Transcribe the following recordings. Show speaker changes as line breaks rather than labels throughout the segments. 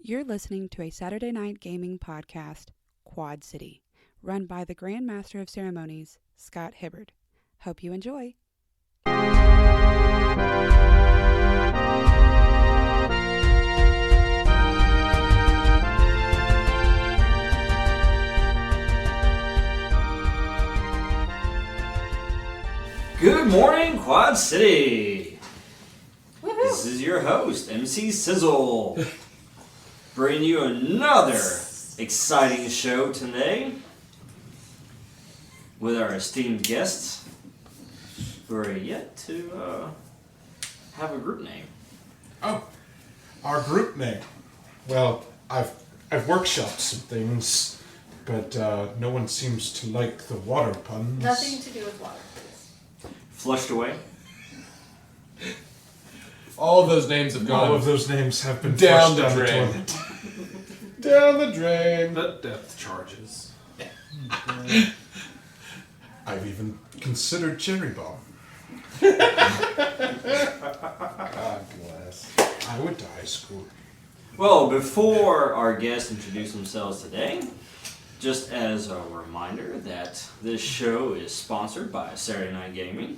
You're listening to a Saturday night gaming podcast, Quad City, run by the Grand Master of Ceremonies, Scott Hibbard. Hope you enjoy.
Good morning, Quad City.
Woo-hoo.
This is your host, MC Sizzle, bringing you another exciting show today with our esteemed guests who are yet to have a group name.
Oh, our group name. Well, I've workshopped some things, but no one seems to like the water puns.
Nothing to do with water.
Flushed away.
All of those names have gone
All of those names have been
down
flushed
the
down
drain.
toilet.
Down the drain.
But depth charges.
I've even considered cherry bomb.
God bless.
I went to high school.
Well, before our guests introduce themselves today, just as a reminder that this show is sponsored by Saturday Night Gaming,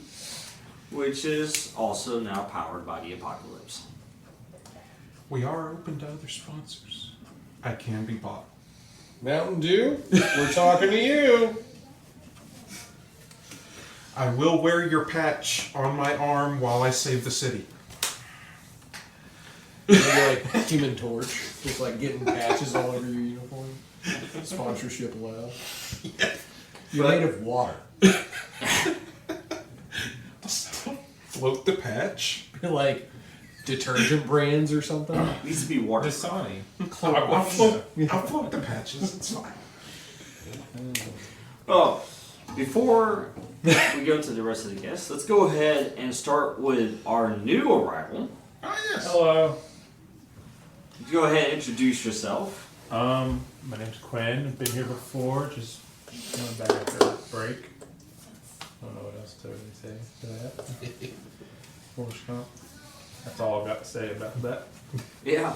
which is also now powered by the Apocalypse.
We are open to other sponsors. I can be bought.
Mountain Dew, we're talking to you.
I will wear your patch on my arm while I save the city.
You're like Human Torch, just like getting patches all over your uniform. Sponsorship allowed.
Yeah.
You're made of water.
Float the patch.
Like detergent brands or something.
It needs to be water.
Dasani.
I'll float the patches. It's fine.
Well, before we go into the rest of the guests, let's go ahead and start with our new arrival.
Oh, yes.
Hello.
Go ahead and introduce yourself.
My name's Quinn. I've been here before. Just going back after a break. I don't know what else to really say to that. Forrest Gump. That's all I've got to say about that.
Yeah.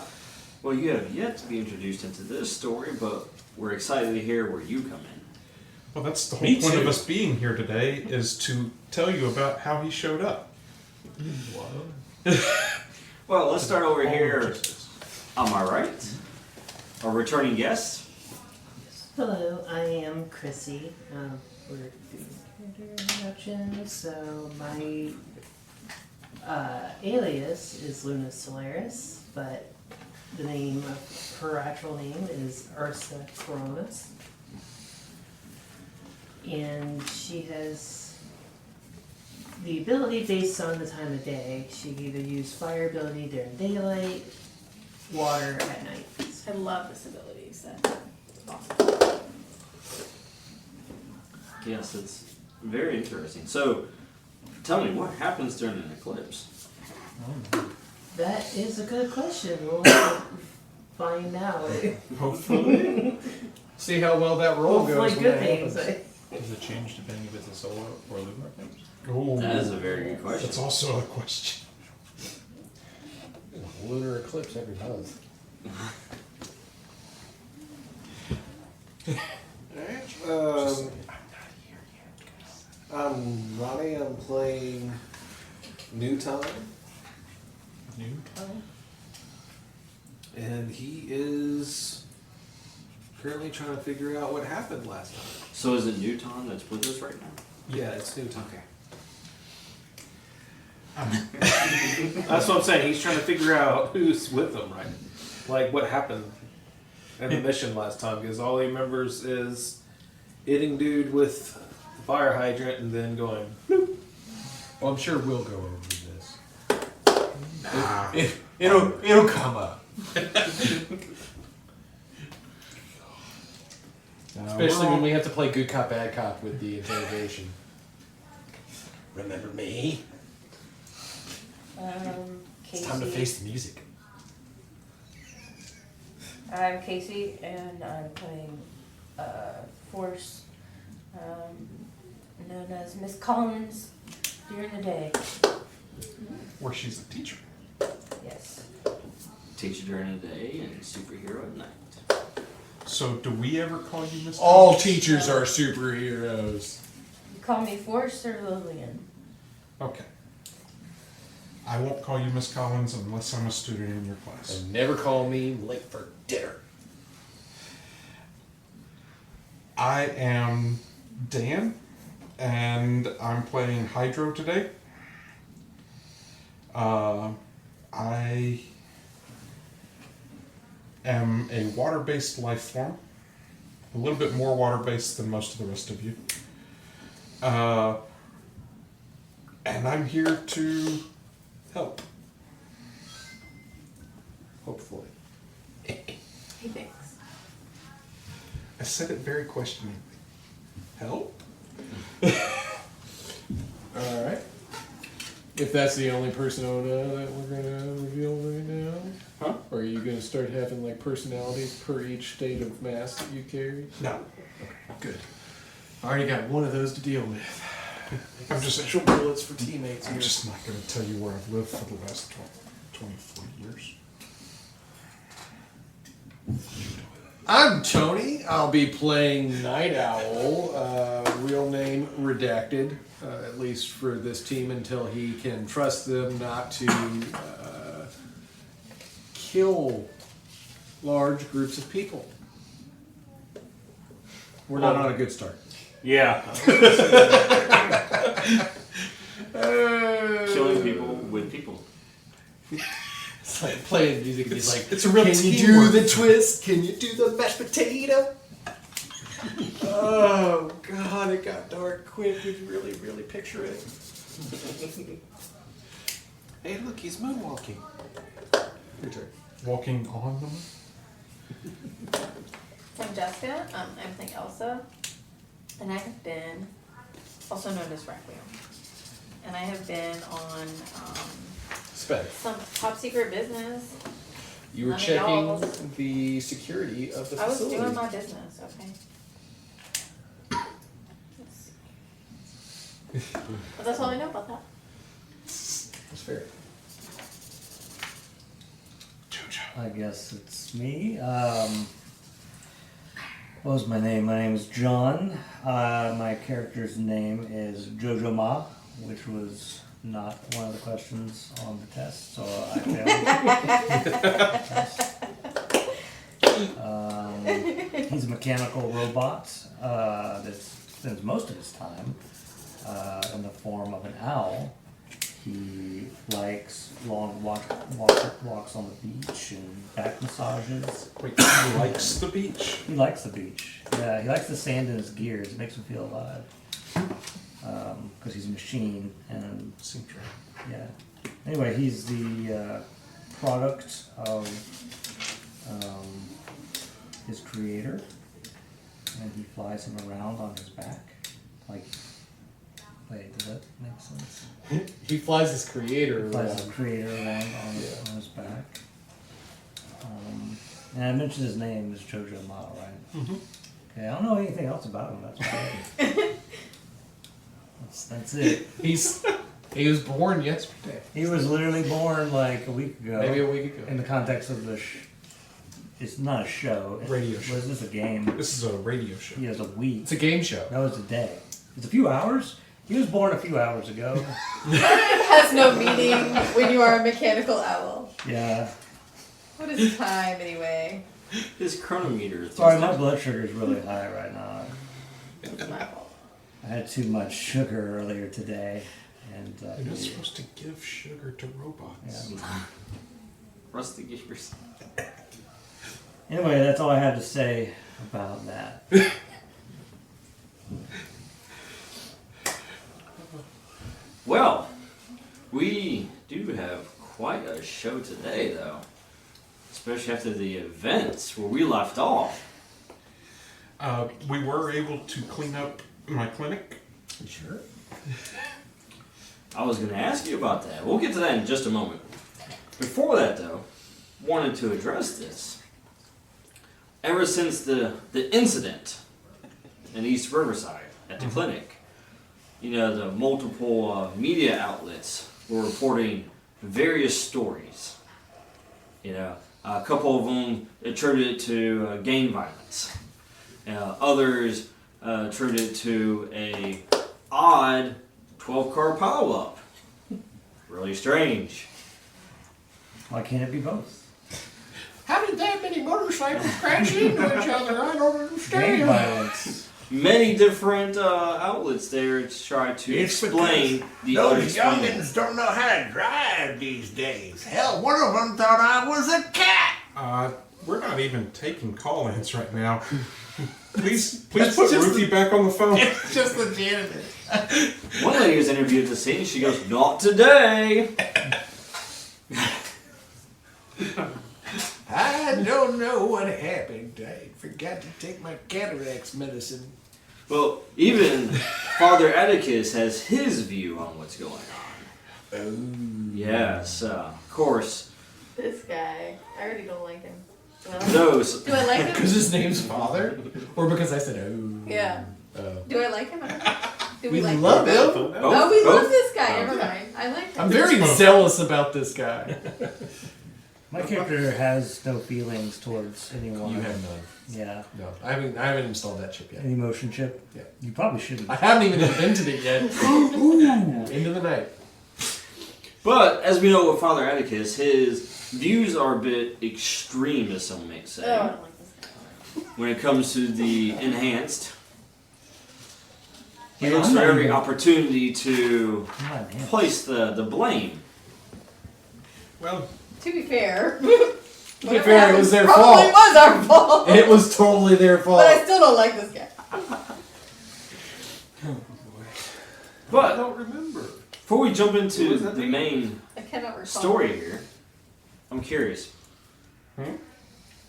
Well, you have yet to be introduced into this story, but we're excited to hear where you come in.
Well, that's the whole
Me
point
too.
of us being here today, is to tell you about how he showed up.
Well, let's start over here.
Justice.
On my right, our returning guest.
Hello, I am Chrissy. We're doing character introductions. So my alias is Luna Solaris, but the name of her actual name is Ursa Coronas. And she has the ability based on the time of day. She can either use fire ability during daylight, water at night.
I love this ability set. Awesome.
Yes, it's very interesting. So, tell me, what happens during an eclipse?
That is a good question. We'll have to find out.
Hopefully.
See how well that roll
Hopefully
goes.
good
when that
things.
happens.
Does it change depending if it's a solar or lunar eclipse?
Oh,
That is a very good question.
That's also a question.
Lunar eclipse every month.
Alright, I'm Ronnie, I'm playing New Time,
New?
and he is currently trying to figure out what happened last time.
So, is it Newton that's with us right now?
Yeah, it's New Time.
Okay.
That's what I'm saying, he's trying to figure out who's with him, right? Like, what happened in the mission last time, because all he remembers is hitting dude with the fire hydrant and then going, bloop.
Well, I'm sure we'll go over this.
Nah.
It'll come up. Especially when we have to play good cop, bad cop with the interrogation. Remember me?
Casey.
It's time to face the music.
I'm Casey, and I'm playing Force, known as Miss Collins during the day.
Or she's a teacher.
Yes.
teacher during the day and superhero at night.
So, do we ever call you Miss?
All
Collins?
teachers are superheroes.
You call me Forrest or Lillian?
Okay. I won't call you Miss Collins unless I'm a student in your class.
And never call me late for dinner.
I am Dan, and I'm playing Hydro today. I am a water-based life form. A little bit more water-based than most of the rest of you. And I'm here to help.
Hopefully.
Hey, thanks.
I said it very questioningly. Help?
Alright. If that's the only persona that we're gonna reveal right now,
Huh?
or are you gonna start having like personalities per each state of mass that you carry?
No.
Good. I already got one of those to deal with.
I'm just
Special bullets for teammates
I'm
here.
just not going to tell you where I've lived for the last 24 years.
I'm Tony. I'll be playing Night Owl, real name redacted, at least for this team until he can trust them not to kill large groups of people. We're not on a good start.
Yeah.
Killing people with people.
It's like playing music and he's like,
it's a real
can you do
teamwork.
the twist? Can you do the mashed potato? Oh, God, it got dark quick. We really, really picture it.
Hey, look, he's moonwalking.
Your turn.
Walking on them?
I'm Jessica. I'm playing Elsa. And I have been, also known as Requiem. And I have been on
Spec.
some top secret business.
You were
None of
checking
y'all's.
the security of the
I was
facility.
doing my business, okay? Let's see. But that's all I know about that.
That's fair.
I guess it's me. What was my name? My name is John. My character's name is Jojo Ma, which was not one of the questions on the test, so I failed. He's a mechanical robot that spends most of his time in the form of an owl. He likes long walks on the beach and back massages.
Wait, he likes the beach?
He likes the beach. Yeah, he likes the sand in his gears. It makes him feel alive. Because he's a machine and
Seems right.
yeah. Anyway, he's the product of his creator, and he flies him around on his back. Like, wait, does that make sense?
He flies his creator
He flies
around.
his creator around on his back. And I mentioned his name is Jojo Ma, right?
Mm-hmm.
Okay, I don't know anything else about him. That's right. That's it.
He was born yesterday.
He was literally born like a week ago.
Maybe a week ago.
In the context of the it's not a show.
Radio show.
What is this, a game?
This is a radio show.
He has a week.
It's a game show.
No, it's a day. It's a few hours. He was born a few hours ago.
It has no meaning when you are a mechanical owl.
Yeah.
What is time anyway?
His chronometer is
Sorry, my blood sugar is really high right now.
It's my fault.
I had too much sugar earlier today, and
You're not supposed to give sugar to robots.
yeah.
Rusty Givers.
Anyway, that's all I have to say about that.
Well, we do have quite a show today, though. Especially after the events where we left off.
We were able to clean up my clinic.
Sure.
I was going to ask you about that. We'll get to that in just a moment. Before that, though, wanted to address this. Ever since the incident in East Riverside at the clinic, you know, the multiple media outlets were reporting various stories. You know, A couple of them attribute it to gang violence. Others attribute it to a odd 12-car pileup. Really strange.
Why can't it be both?
How did that many motorcycles crash into each other? I don't
Gang
understand.
violence.
Many different outlets there to try to
It's
explain the
Those
unexplainable.
youngins don't know how to drive these days. Hell, one of them thought I was a cat.
We're not even taking call-ins right now. Please
That's
put
just
Ruthie back on the phone.
It's just the janitor.
One lady was interviewed at the scene. She goes, "Not today."
I don't know what happened. I forgot to take my cataracts medicine.
Well, even Father Atticus has his view on what's going on.
Oh.
Yes, of course.
This guy, I already don't like him. Well,
Those.
do I like him?
Because his name's Father? Or because I said, oh.
Yeah.
Oh.
Do I like him? Do
We
like
love
him?
him.
Oh, we
oh.
love this guy. Never mind. I like him.
I'm very zealous about this guy.
My character has no feelings towards anyone.
You have none.
Yeah.
No, I haven't installed that chip yet.
Any motion chip?
Yeah.
You probably shouldn't.
I haven't even invented it yet. Ooh, into the night.
But as we know with Father Atticus, his views are a bit extreme, as some may say,
Oh, I don't like this guy.
when it comes to the enhanced. He
Well,
looks
I'm
for
not
every
even-
opportunity to
Come on, man.
place the blame.
Well,
To be fair,
To be fair, it was their
probably
fault.
was our fault.
It was totally their fault.
But I still don't like this guy.
I
But
don't remember.
before we jump
What
into
was that
the
name?
main
I cannot recall.
story here, I'm curious.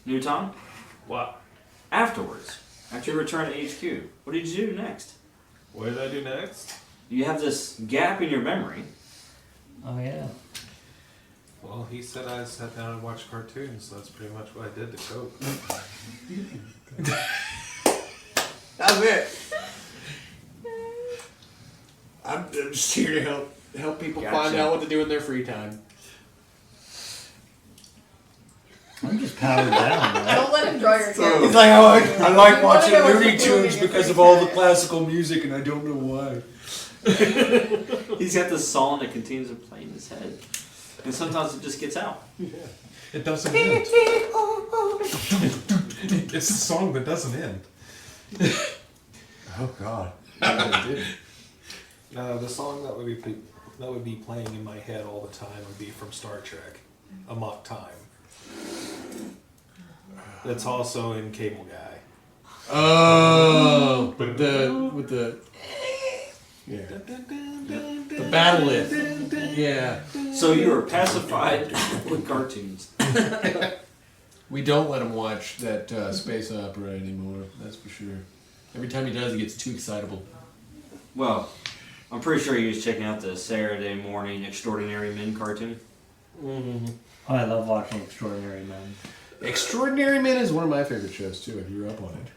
Newton,
What?
afterwards, after you return to HQ, what did you do next?
What did I do next?
You have this gap in your memory.
Oh, yeah.
Well, he said I sat down and watched cartoons, so that's pretty much what I did to cope.
That's it. I'm just here to help people
Gotcha.
Find out what to do in their free time.
I'm just powered down, right?
Don't let him draw your character.
He's like, I like
You wanna
watching
know what
Looney
you're doing
Tunes
in your
because
free
of all the
time.
classical music, and I don't know why.
He's got this song that continues to play in his head. And sometimes it just gets out.
it doesn't end. It's the song that doesn't end.
Oh God.
The song that would be playing in my head all the time would be from Star Trek, Amok Time. That's also in Cable Guy.
Oh, with the yeah, the battle lift. Yeah,
So you are pacified with cartoons.
we don't let him watch that space opera anymore. That's for sure. Every time he does, he gets too excitable.
Well, I'm pretty sure he was checking out the Saturday morning Extraordinary Men cartoon.
Mm-hmm.
Oh, I love watching Extraordinary Men.
Extraordinary Men is one of my favorite shows too. I grew up on it.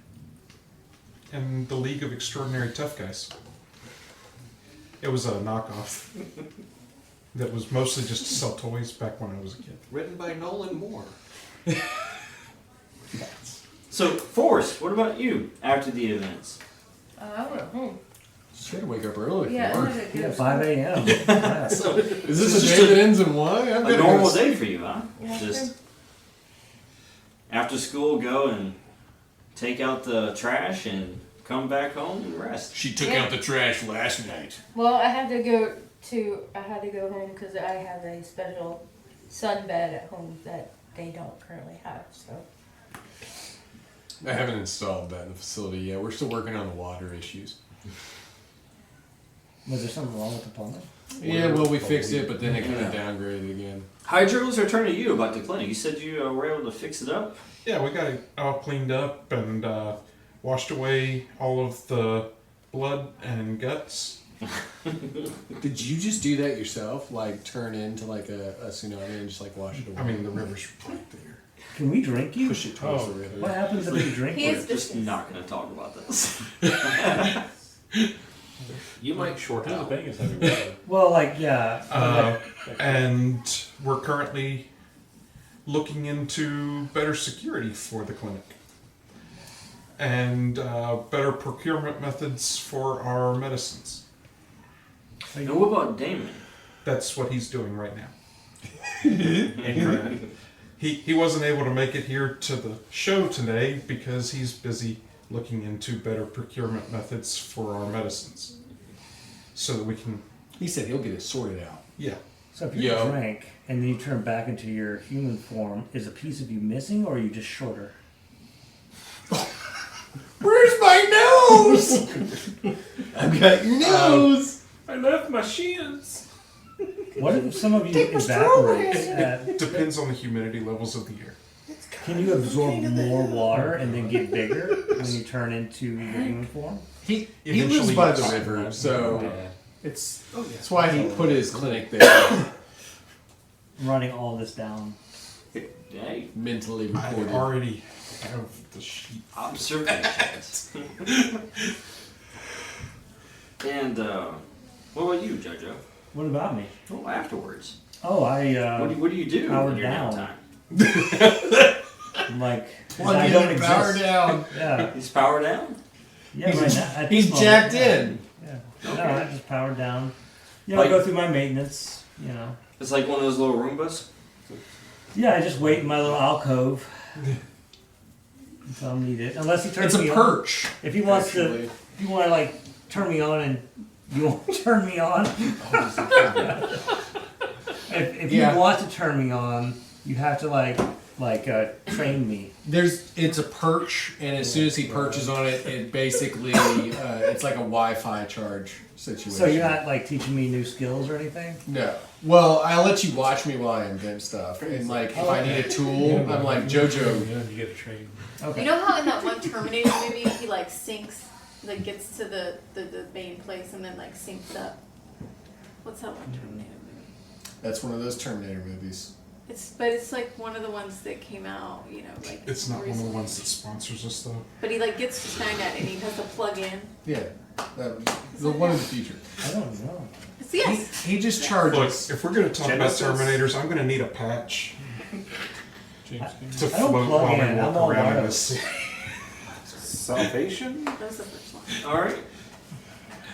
And the League of Extraordinary Tough Guys. It was a knockoff that was mostly just to sell toys back when I was a kid.
Written by Nolan Moore.
So, Forrest, what about you after the events?
I went home.
She had to wake up early
Yeah,
for
I
work.
had to
Yeah,
go
5 a.m. Yeah.
So,
Is this
This
a
is
day
just
that ends in Y? I'm
a
gonna
normal
go
day for you, huh?
Yeah,
Just after school, go and take out the trash and come back home and rest.
She took
Yeah.
out the trash last night.
Well, I had to go home because I have a special sun bed at home that they don't currently have. So
I haven't installed that in the facility yet. We're still working on the water issues.
Was there something wrong with the plumbing?
Yeah, well, we fixed it, but then it kind of downgraded again.
Hydros are turning to you about the clinic. You said you were able to fix it up.
Yeah, we got it all cleaned up and washed away all of the blood and guts.
Did you just do that yourself? Like turn into like a tsunami and just like wash it away?
I mean, the river's right there.
Can we drink you?
Push it towards
Oh.
the river.
What happens if we drink
He
you?
is
We're just
vicious.
not going to talk about this.
You might short
How's
out.
Vegas having water?
Well, like, yeah.
And we're currently looking into better security for the clinic and better procurement methods for our medicines.
And what about Damon?
That's what he's doing right now. He wasn't able to make it here to the show today because he's busy looking into better procurement methods for our medicines, so that we can.
He said he'll get it sorted out.
Yeah.
So if you drank and then you turn back into your human form, is a piece of you missing or are you just shorter?
Where's my nose? I've got your nose.
I left my shins.
What if some of you evaporate?
It depends on the humidity levels of the air.
Can you absorb more water and then get bigger when you turn into your human form?
He lives by the river, so that's why he put his clinic there.
Running all this down.
Hey,
Mentally
I
recorded.
already have the sheet.
observations. And what about you, JoJo?
What about me?
Oh, afterwards.
Oh, I
What do you do
powered
in your
down.
downtime?
I'm like,
Plug
I
in
don't
and power
exist.
down.
Yeah,
He's powered down.
yeah. Right now, at
He's
this moment,
jacked
yeah.
in.
Yeah.
Okay.
No, I just powered down. You know,
Like-
I go through my maintenance. You know.
It's like one of those little Roombas.
Yeah, I just wait in my little alcove until I need it. Unless he turns
It's a
me on.
perch.
If he wants
actually.
to, if you want to like turn me on and you won't turn me on. if
Yeah.
you want to turn me on, you have to train me.
It's a perch, and as soon as he perches on it, it basically it's like a Wi-Fi charge situation.
So you're not like teaching me new skills or anything?
No. Well, I'll let you watch me while I invent stuff, and like if I need a tool, I'm like JoJo.
Yeah, you get a train.
Okay.
You know how in that one Terminator movie he like sinks, like gets to the main place and then like sinks up? What's that one Terminator movie?
That's one of those Terminator movies.
It's like one of the ones that came out, you know, like
It's not one of the
recently.
ones that sponsors us, though.
But he like gets to Skynet and he has to plug in.
Yeah, that was the one in the future.
I don't know.
It's, yes.
He just
Look,
charges.
if we're going to talk
Genesis.
about Terminators, I'm going to need a patch
James
to
I don't
float
plug
while
in,
we
I'm
walk
all
around in
wired.
this city.
Salvation?
That was the first one.
All right.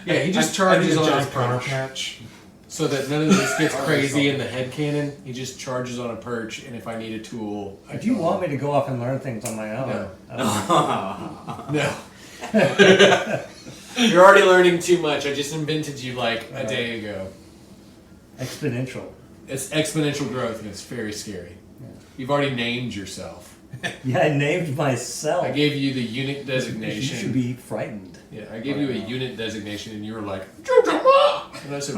Yeah, he just
I need
charges
a
on his
giant counter
perch.
patch.
So that none of this gets crazy in the head cannon. He just charges on a perch, and if I need a tool, I
If you
tell
want
him.
me to go off and learn things on my own,
No. You're already learning too much. I just invented you like a day ago.
exponential.
It's exponential growth, and it's very scary. You've already named yourself.
Yeah, I named myself.
I gave you the unit
You
designation.
should be frightened.
Yeah, I gave you a unit designation, and you were like, JoJo Ma! And I said,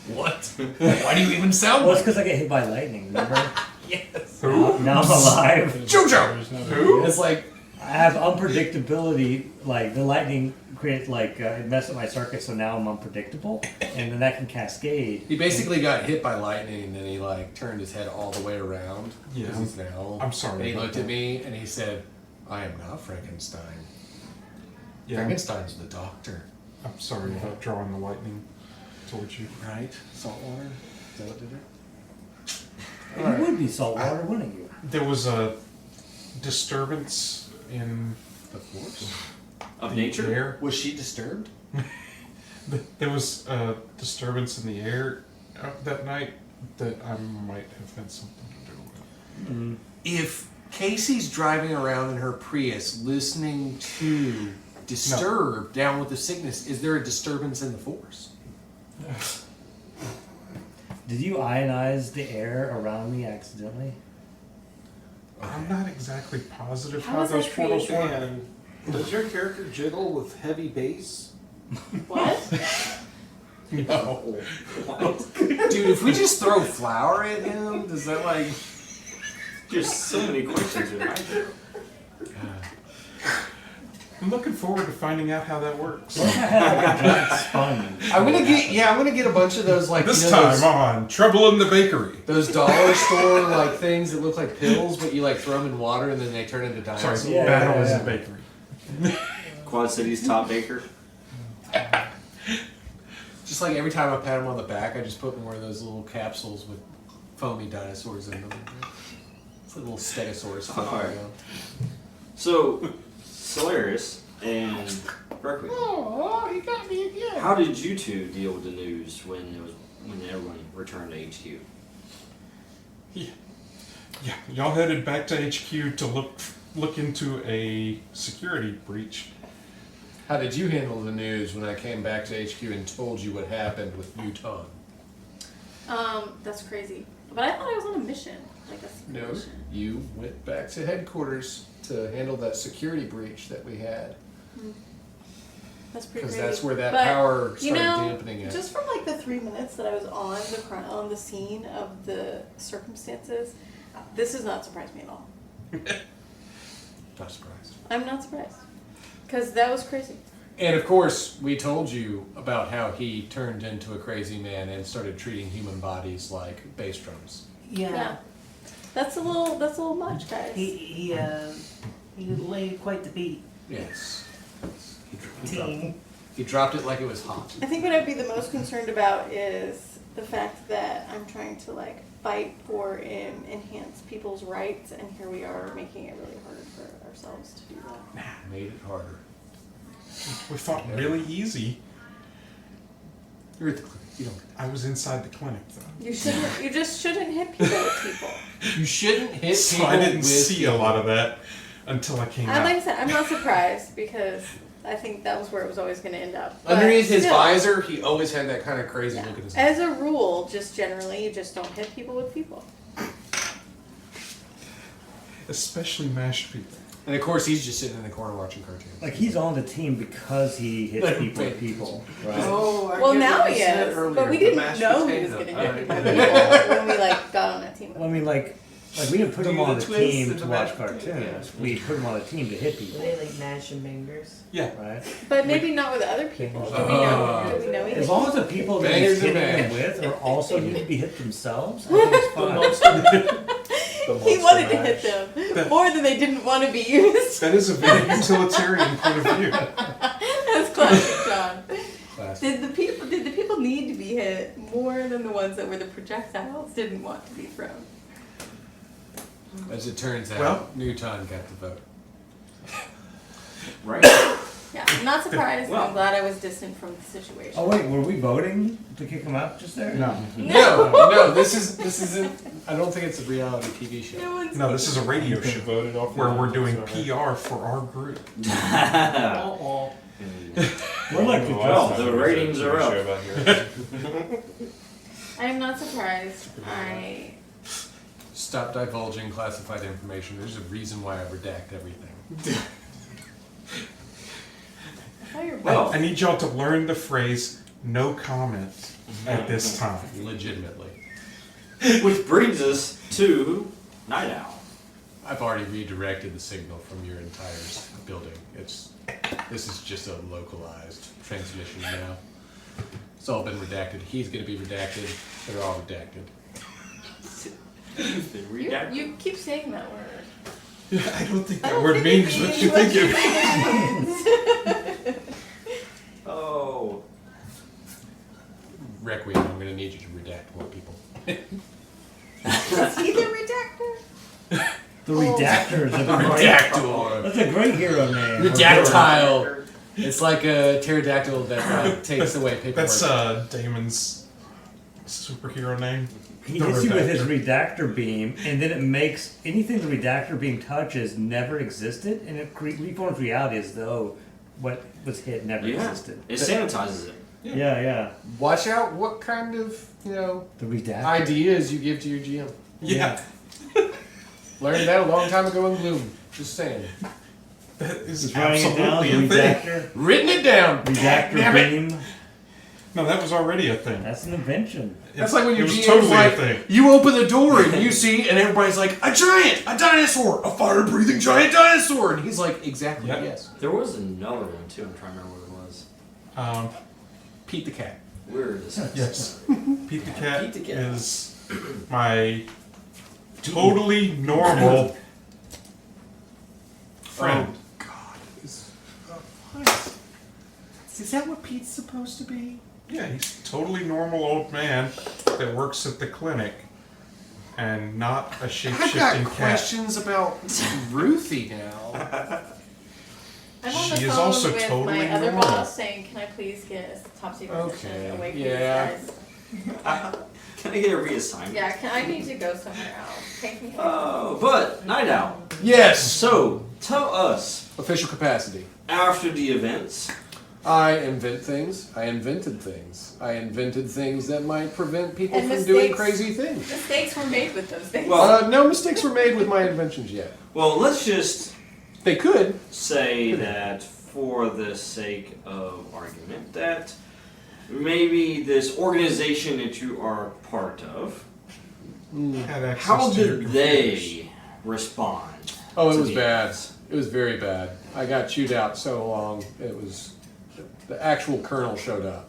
what? Why do you even sound
Well, it's
like
because I get hit by lightning, remember?
yes?
Now I'm alive.
JoJo!
Who?
It's like,
I have unpredictability, like the lightning creates it messed up my circuit, so now I'm unpredictable, and then that can cascade.
he basically got hit by lightning, and then he like turned his head all the way around.
Yeah,
'cause he's now.
I'm sorry
And he
about
looked at
that.
me, and he said, I am not Frankenstein.
Yeah,
Frankenstein's the doctor.
I'm sorry about drawing the lightning towards you.
Right? Saltwater? Is that what did it?
You would be saltwater, wouldn't you?
There was a disturbance in
The force?
Of
the
nature?
air.
Was she disturbed?
There was a disturbance in the air that night that I might have had something to do with.
If Casey's driving around in her Prius listening to Disturbed down with the sickness, is there a disturbance in the force?
Did you ionize the air around me accidentally?
I'm not exactly positive
How
how
was
those
that
portals
created?
work.
And does your character jiggle with heavy bass?
What?
No. Dude, if we just throw flour at him, does that like...
There's so many questions in my head.
I'm looking forward to finding out how that works.
What if I had like a giant sponge?
I'm gonna get a bunch of those like
This
you know,
time on Trouble in the Bakery.
those dollar store like things that look like pills, but you like throw them in water and then they turn into dinosaurs.
Sorry,
Yeah,
Battle
yeah,
is
yeah.
a bakery.
Quad City's top baker.
Just like every time I pat him on the back, I just put more of those little capsules with foamy dinosaurs in them. a little stegosaurus.
Alright. So, Solaris and Berkeley.
Oh, he got me again.
How did you two deal with the news when everyone returned to HQ?
Yeah, y'all headed back to HQ to look into a security breach.
How did you handle the news when I came back to HQ and told you what happened with Newton?
That's crazy. But I thought I was on a mission, like a secret
No,
mission.
you went back to headquarters to handle that security breach that we had.
That's pretty
Because
crazy.
that's where that
But,
power
you
started
know,
dampening it.
just from like the 3 minutes that I was on the scene of the circumstances, this does not surprise me at all.
Not surprised.
I'm not surprised. Because that was crazy.
And of course, we told you about how he turned into a crazy man and started treating human bodies like bass drums.
Yeah.
That's a little much, guys.
He laid quite the beat.
Yes.
Team.
He dropped it like it was hot.
I think what I'd be the most concerned about is the fact that I'm trying to like fight for and enhance people's rights, and here we are making it really hard for ourselves to do that.
Made it harder.
We fought really easy.
You're at the clinic. You don't.
I was inside the clinic though.
You just shouldn't hit people with people.
You shouldn't hit
So
people
I didn't
with
see
people.
a lot of that until I came
Like I
out.
said, I'm not surprised because I think that was where it was always going to end up. But
Underneath his
still,
visor, he always had that kind of crazy
yeah.
look in his
As a rule, just generally, you just don't hit people with people.
Especially mashed people.
And of course, he's just sitting in the corner watching cartoons.
Like he's on the team because he hits people with people, right?
Oh,
Well, now he is, but we didn't know he was going to hit people with people when we like got on that team.
Well, I mean, like we didn't put him
Do
on
the
the
twist
team
and
to
the
watch
mash-
cartoons. We put him on the team to hit
Were
people,
they like mashing bangers?
Yeah.
right?
But maybe not with other people. Do we know? Do we know he
As
hit
long as the people that
Bangers
he's hitting
and
them with are also need to be hit themselves, I think it's fine.
He wanted to hit them more than they didn't want to be used.
That is a very utilitarian point of view.
That's classic, John.
Classic.
Did the people need to be hit more than the ones that were the projectiles didn't want to be thrown?
As it turns out,
Well-
Newton got the vote.
Right?
Yeah, I'm not surprised.
Well-
I'm glad I was distant from the situation.
Oh wait, were we voting to kick him out just there?
No.
No, this isn't. I don't think it's a reality TV show.
No one's
No, this is a radio
You can
show
vote it off
where
your
we're
own,
doing
sorry.
PR for our group.
We're like the
Well,
judge.
the ratings are up.
I'm not surprised. I
Stop divulging classified information. There's a reason why I redact everything.
thought you were
Well,
I need y'all to learn the phrase "no comment" at this time.
Legitimately.
which brings us to Night Owl.
I've already redirected the signal from your entire building. This is just a localized transmission now. It's all been redacted. He's going to be redacted. They're all redacted.
You've been redacted.
you keep saying that word.
I don't think
I
that
don't
word
think
means
it
what you
means
think it means.
Oh.
Requiem, I'm going to need you to redact more people.
Is he the redactor?
The redactor is a great.
Redactor.
That's a great hero name.
Redactile. It's like a pterodactyl that takes away paperwork.
That's Damon's superhero name.
He
The
hits you with his
redactor.
redactor beam, and then it makes anything the redactor beam touches never existed, and it reforms reality as though what was hit never
Yeah.
existed.
It sanitizes it.
Yeah.
Watch out what kind of,
The redactor.
ideas you give to your GM.
Yeah,
Learned that a long time ago in Bloom. Just saying.
that is
Just writing it down.
absolutely
The
a thing.
redactor.
Written it down.
Redactor
Damn it.
beam.
No, that was already a thing.
That's an invention.
That's like when your
it was
GM's
totally
like,
a thing.
you open the door and you see, and everybody's like, a giant, a dinosaur, a fire-breathing giant dinosaur. And he's like, exactly,
Yep.
yes.
There was another one too. I'm trying to remember what it was.
Pete the cat.
We're discussing.
Yes, Pete the Cat
Pete the Cat.
is my totally normal friend.
Oh, God. What? Is that what Pete's supposed to be?
Yeah, he's a totally normal old man that works at the clinic. and not a
I've
shape-shifting
got
cat.
questions about Ruthie now.
I'm on the
She is
phone
also
with
totally
my other
normal.
boss saying, "Can I please get a top secret
Okay,
position away from
yeah.
these guys?"
Can I get a reassignment?
Yeah, I need to go somewhere else. Take me home.
Oh, but Night Owl.
Yes!
So, tell us,
Official capacity.
after the events,
I invent things. I invented things. I invented things that might prevent people
And
from doing
mistakes.
crazy things.
Mistakes were made with those things.
Well-
No mistakes were made with my inventions yet.
well, let's just
They could.
say that for the sake of argument, that maybe this organization that you are part of,
Had access
how
to your
did
computers.
they respond?
Oh, it
to
was
the
bad.
events?
It was very bad. I got chewed out so long. It was the actual colonel showed up.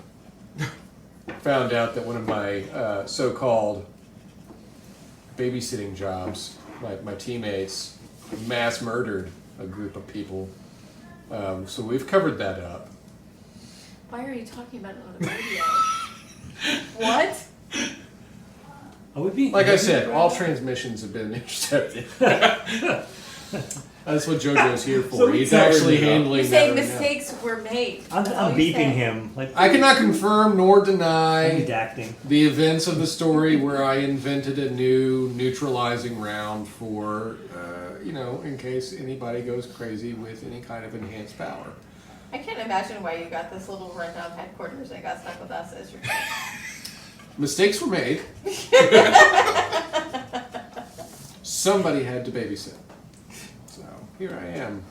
Found out that one of my so-called babysitting jobs, my teammates, mass murdered a group of people. So we've covered that up.
Why are you talking about it on the radio? What?
Are we being
Like I said, all transmissions have been intercepted. That's what JoJo's here for.
So we
He's
covered
actually
it up.
handling
You're
that
saying
right now.
mistakes were made.
I'm
That's all you're
beeping
saying.
him. Like
I cannot confirm nor deny
redacting.
the events of the story where I invented a new neutralizing round for, in case anybody goes crazy with any kind of enhanced power.
I can't imagine why you got this little rundown headquarters and got stuck with us as your
Mistakes were made. Somebody had to babysit. So here I am.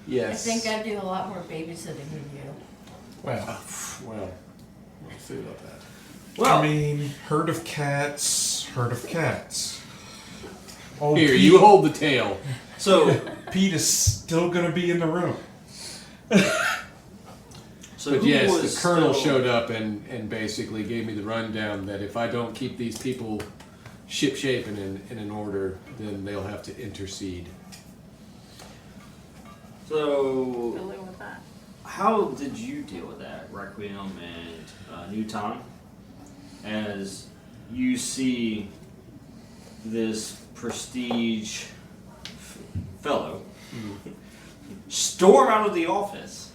Yes.
I think I do a lot more babysitting than you.
Well,
Well, we'll see about that.
Well,
I mean, herd of cats, herd of cats. Oh,
Here,
Pete,
you hold the tail.
so
Pete is still gonna be in the room.
so
But
who
yes,
was
the colonel
still-
showed up and basically gave me the rundown that if I don't keep these people ship-shape and in order, then they'll have to intercede.
So,
dealing with that.
how did you deal with that, Requiem and Newton, as you see this prestige fellow storm out of the office?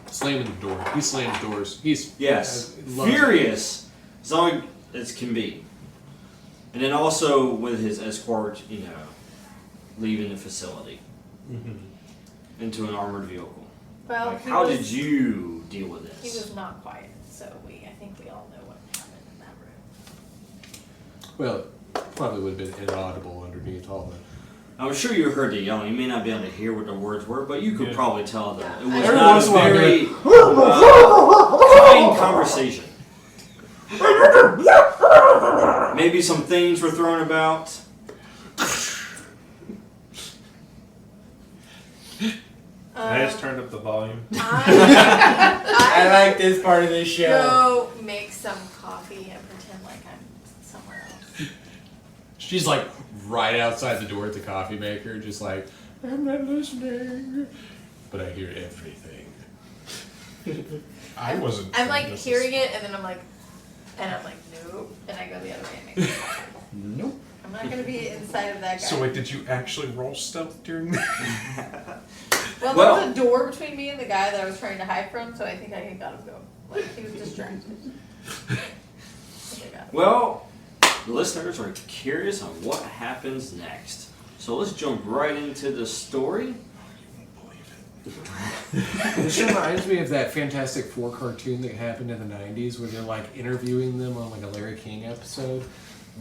Slamming the door. He slams doors. He's
Yes,
loves it.
furious as long as can be. And then also with his escort, leaving the facility into an armored vehicle.
Well,
Like,
he
how
was,
did you deal with
He
this?
was not quiet, so I think we all know what happened in that room.
Well, probably would have been inaudible underneath all the.
I'm sure you heard the yelling. You may not be able to hear what the words were, but you could
Yeah.
probably tell that it was
Every
not
once
a
in a while,
very kind conversation. Maybe some things were thrown about.
I just turned up the volume.
I
like this part of the show.
go make some coffee and pretend like I'm somewhere else.
She's like right outside the door at the coffee maker, just like, I'm not listening, but I hear everything.
I wasn't.
I'm
sure
like
this
hearing
is-
it, and then I'm like, nope, and I go the other way and make some coffee.
Nope.
I'm not gonna be inside of that guy.
So wait, did you actually roll stealth during that?
Well,
Well-
there was a door between me and the guy that I was trying to hide from, so I think I got him go. Like, he was distracted. I think I got him.
Well, the listeners are curious on what happens next. So let's jump right into the story.
This reminds me of that Fantastic Four cartoon that happened in the 90s where they're like interviewing them on like a Larry King episode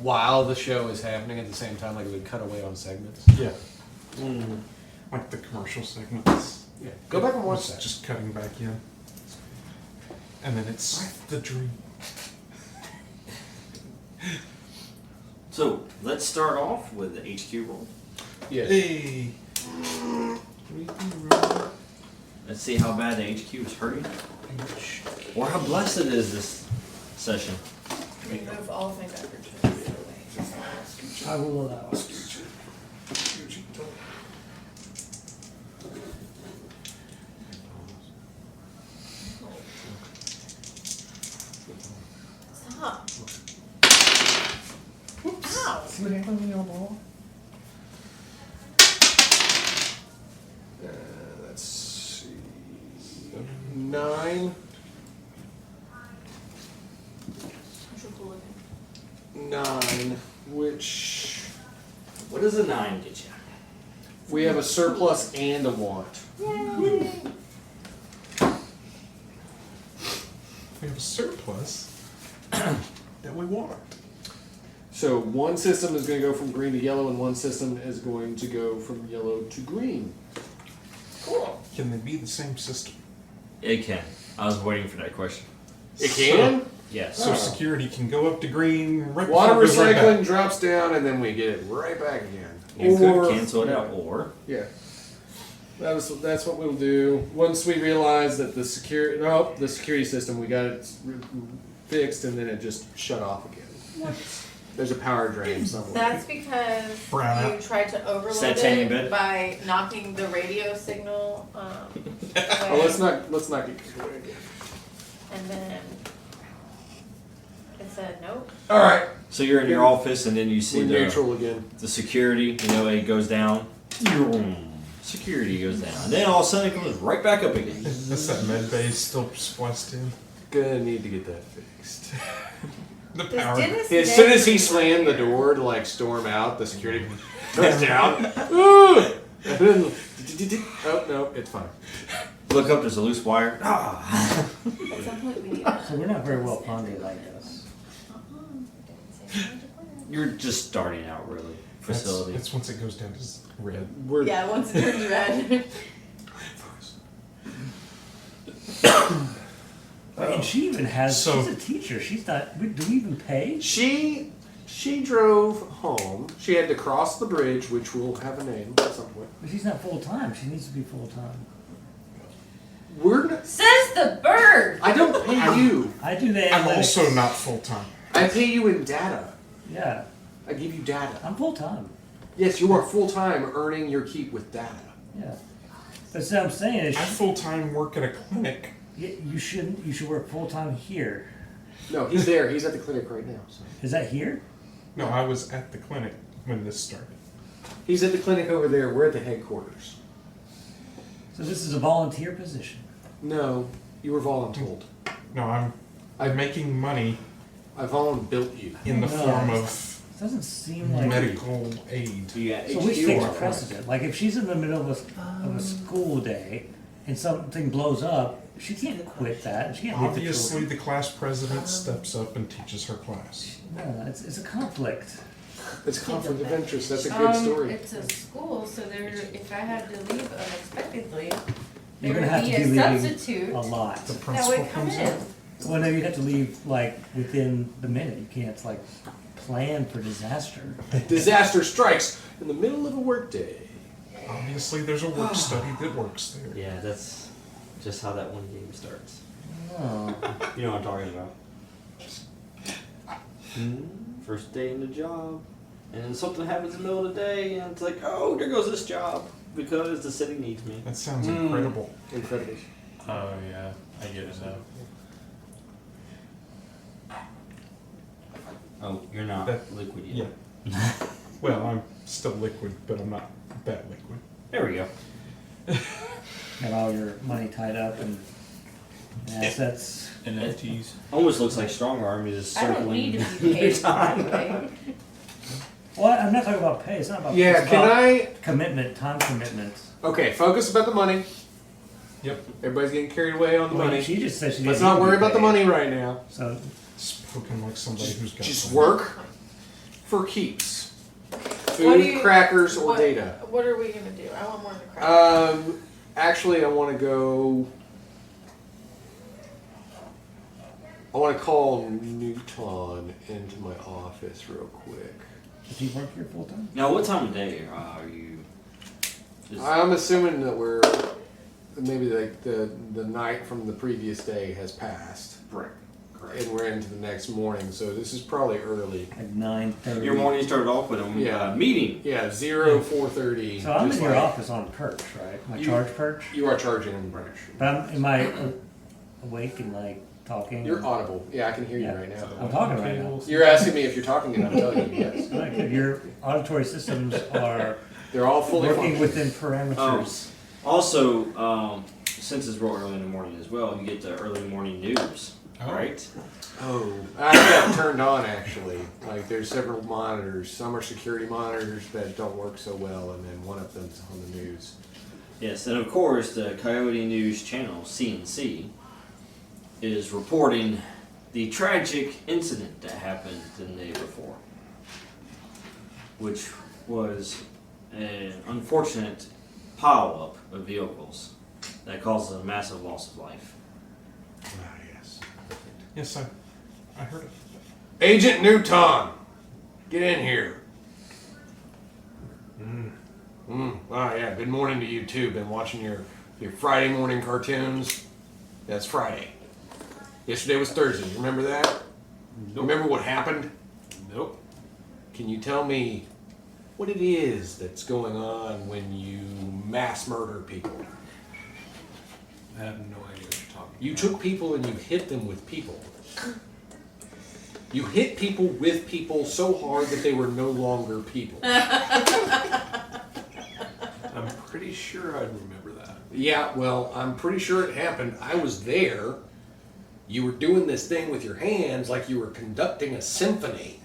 while the show is happening at the same time, like it would cut away on segments.
Yeah. Like the commercial segments.
Yeah. Go back and watch
It's
that.
just cutting back in. And then it's the dream.
So let's start off with the HQ roll.
Yes.
Hey.
Let's see how bad the HQ is hurting. Or how blessed it is this session.
Remove all of my beverages away.
I will allow it.
Stop.
what happened when you were born?
Let's see. 9. 9, which
What does a 9 get you?
we have a surplus and a want.
We have a surplus that we want.
So one system is going to go from green to yellow, and one system is going to go from yellow to green. Cool.
Can they be the same system?
It can. I was waiting for that question.
It can?
Yes.
So security can go up to green, right
Water
before it goes right
recycling
back.
drops down, and then we get it right back again.
You could cancel it out, or
Yeah. That's what we'll do. Once we realize that the security system, we got it fixed, and then it just shut off again. There's a power drain somewhere.
That's because
Brown
you
out.
tried to overload
Satanic
it
bed.
by knocking the radio signal.
Oh,
Away.
let's not get carried away again.
And then it said nope.
All right,
so you're in your office and then you see
we're neutral again.
the security. You know, it goes down. Security goes down, and then all of a sudden it comes right back up again.
That's that med bay still spliced in.
Gonna need to get that fixed.
The
Does
power.
Dennis
As
Day-
soon as he slammed the door to like storm out, the security goes down. Ooh! And then, oh no, it's fine.
Look up, there's a loose wire. Ah.
At some point we need.
So we're not very well funded like this.
You're just starting out, really. Facility.
That's once it goes down to red.
We're
Yeah, once it turns red.
And she even has.
So-
she's a teacher. She's not. Do we even pay?
She drove home. She had to cross the bridge, which will have a name at some point.
But she's not full time. She needs to be full time.
We're not,
Says the bird.
I don't pay you.
I do the
I'm
analytics.
also not full time.
I pay you in data.
Yeah,
I give you data.
I'm full time.
Yes, you are full time earning your keep with data.
Yeah. That's what I'm saying. Is
I full time work at a clinic.
you shouldn't. You should work full time here.
No, he's there. He's at the clinic right now. So.
Is that here?
No, I was at the clinic when this started.
He's at the clinic over there. We're at the headquarters.
So this is a volunteer position.
No, you were voluntold.
No, I'm making money
I built you.
in the
No.
form of
It doesn't seem like.
medical aid.
So which takes precedent? Like if she's in the middle of a school day and something blows up, she can't quit that. She can't leave the
Obviously,
children.
the class president steps up and teaches her class.
No, it's a conflict.
It's conflict of interest. That's a good story.
It's a school, so there. If I had to leave unexpectedly,
You're
there
gonna
would
have
be
to
a
be leaving
substitute
a lot.
The
that
principal
would come
comes
in.
in.
Well, no, you have to leave like within the minute. You can't like plan for disaster.
Disaster strikes in the middle of a workday.
Obviously, there's a work study that works there.
Yeah, that's just how that one game starts.
Oh.
You know what I'm talking about. First day in the job, and then something happens in the middle of the day, and it's like, oh, there goes this job because the city needs me.
That sounds incredible.
Incredible.
Oh yeah, I get it now.
Oh, you're not
That-
liquid yet.
Yeah. Well, I'm still liquid, but I'm not that liquid.
There we go.
Got all your money tied up in assets.
NFTs.
Almost looks like Strong Arm is
I don't
circling.
need to be paid anyway.
Well, I'm not talking about pay. It's not about.
Yeah,
it's
can
about
I?
commitment, time commitment.
Okay, focus about the money.
Yep.
Everybody's getting carried away on the
Well,
money.
she just said she
Let's
didn't
not
need
worry
to
about the
pay.
money right now.
So
Spoken like somebody who's got
Just
money.
work for keeps.
What do
Food,
you-
crackers, or
what,
data.
What are we gonna do? I want more than crackers.
Actually, I want to go. I want to call Newton into my office real quick.
does he work here full time?
Now, what time of day are you?
I'm assuming that we're maybe like the night from the previous day has passed.
Right.
And we're into the next morning, so this is probably early.
Like 9:30.
Your morning started off with a meeting.
Yeah, 04:30.
So I'm
just
in your
like-
office on perch, right? My
You-
charge perch.
You are charging in the branch.
But am I awake and like talking.
You're audible. Yeah, I can hear you right now.
I'm talking right now.
You're asking me if you're talking, and I'm telling you yes.
Right, your auditory systems are
They're all fully
working
functional.
within parameters.
Also, since it's real early in the morning as well, you get the early morning news, right?
Oh, I got it turned on actually. Like there's several monitors. Some are security monitors that don't work so well, and then one of them's on the news.
Yes, and of course the Coyote News channel, CNC, is reporting the tragic incident that happened the day before, which was an unfortunate pileup of vehicles that caused a massive loss of life.
Ah, yes.
Yes, I heard it.
Agent Newton, get in here. Oh yeah. Good morning to you too. Been watching your Friday morning cartoons. That's Friday. Yesterday was Thursday. You remember that?
Nope.
Remember what happened?
Nope.
Can you tell me what it is that's going on when you mass murder people?
I have no idea what you're talking
You took people and you hit them with people. You hit people with people so hard that they were no longer people.
I'm pretty sure I'd remember that.
Yeah, well, I'm pretty sure it happened. I was there. You were doing this thing with your hands like you were conducting a symphony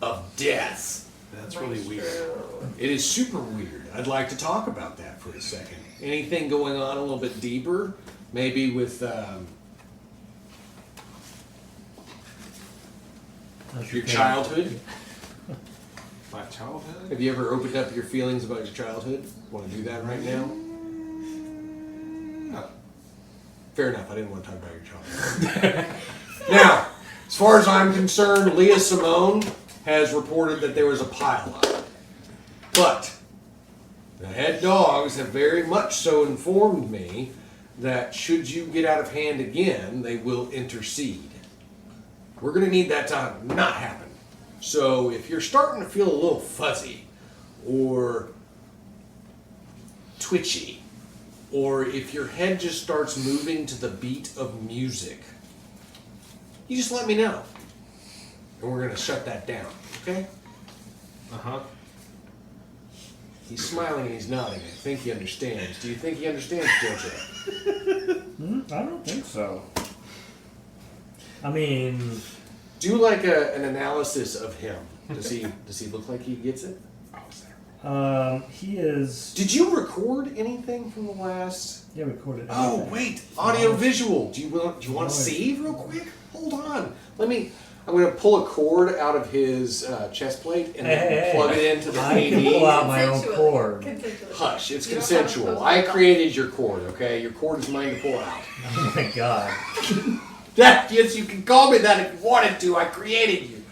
of death.
That's really weird.
It is super weird. I'd like to talk about that for a second. Anything going on a little bit deeper? Maybe with your childhood?
My childhood?
Have you ever opened up your feelings about your childhood? Want to do that right now?
No.
Fair enough. I didn't want to talk about your childhood. Now, as far as I'm concerned, Leah Simone has reported that there was a pileup. But the head dogs have very much so informed me that should you get out of hand again, they will intercede. We're going to need that to not happen. So if you're starting to feel a little fuzzy or twitchy, or if your head just starts moving to the beat of music, you just let me know. And we're going to shut that down, okay?
Uh-huh.
He's smiling and he's nodding. I think he understands. Do you think he understands, JoJo?
I don't think so. I mean,
Do like an analysis of him. Does he look like he gets it?
he is.
Did you record anything from the last?
Yeah, recorded.
Oh
everything.
wait, audio visual. Do you want to see real quick? Hold on. I'm going to pull a cord out of his chest plate and then plug it into the
I can pull
TV.
out my own cord.
Hush, it's
You don't have to
consensual.
put
I
it up.
created your cord, okay? Your cord is mine to pull out.
Oh my god.
Yes, you can call me that if you wanted to. I created you.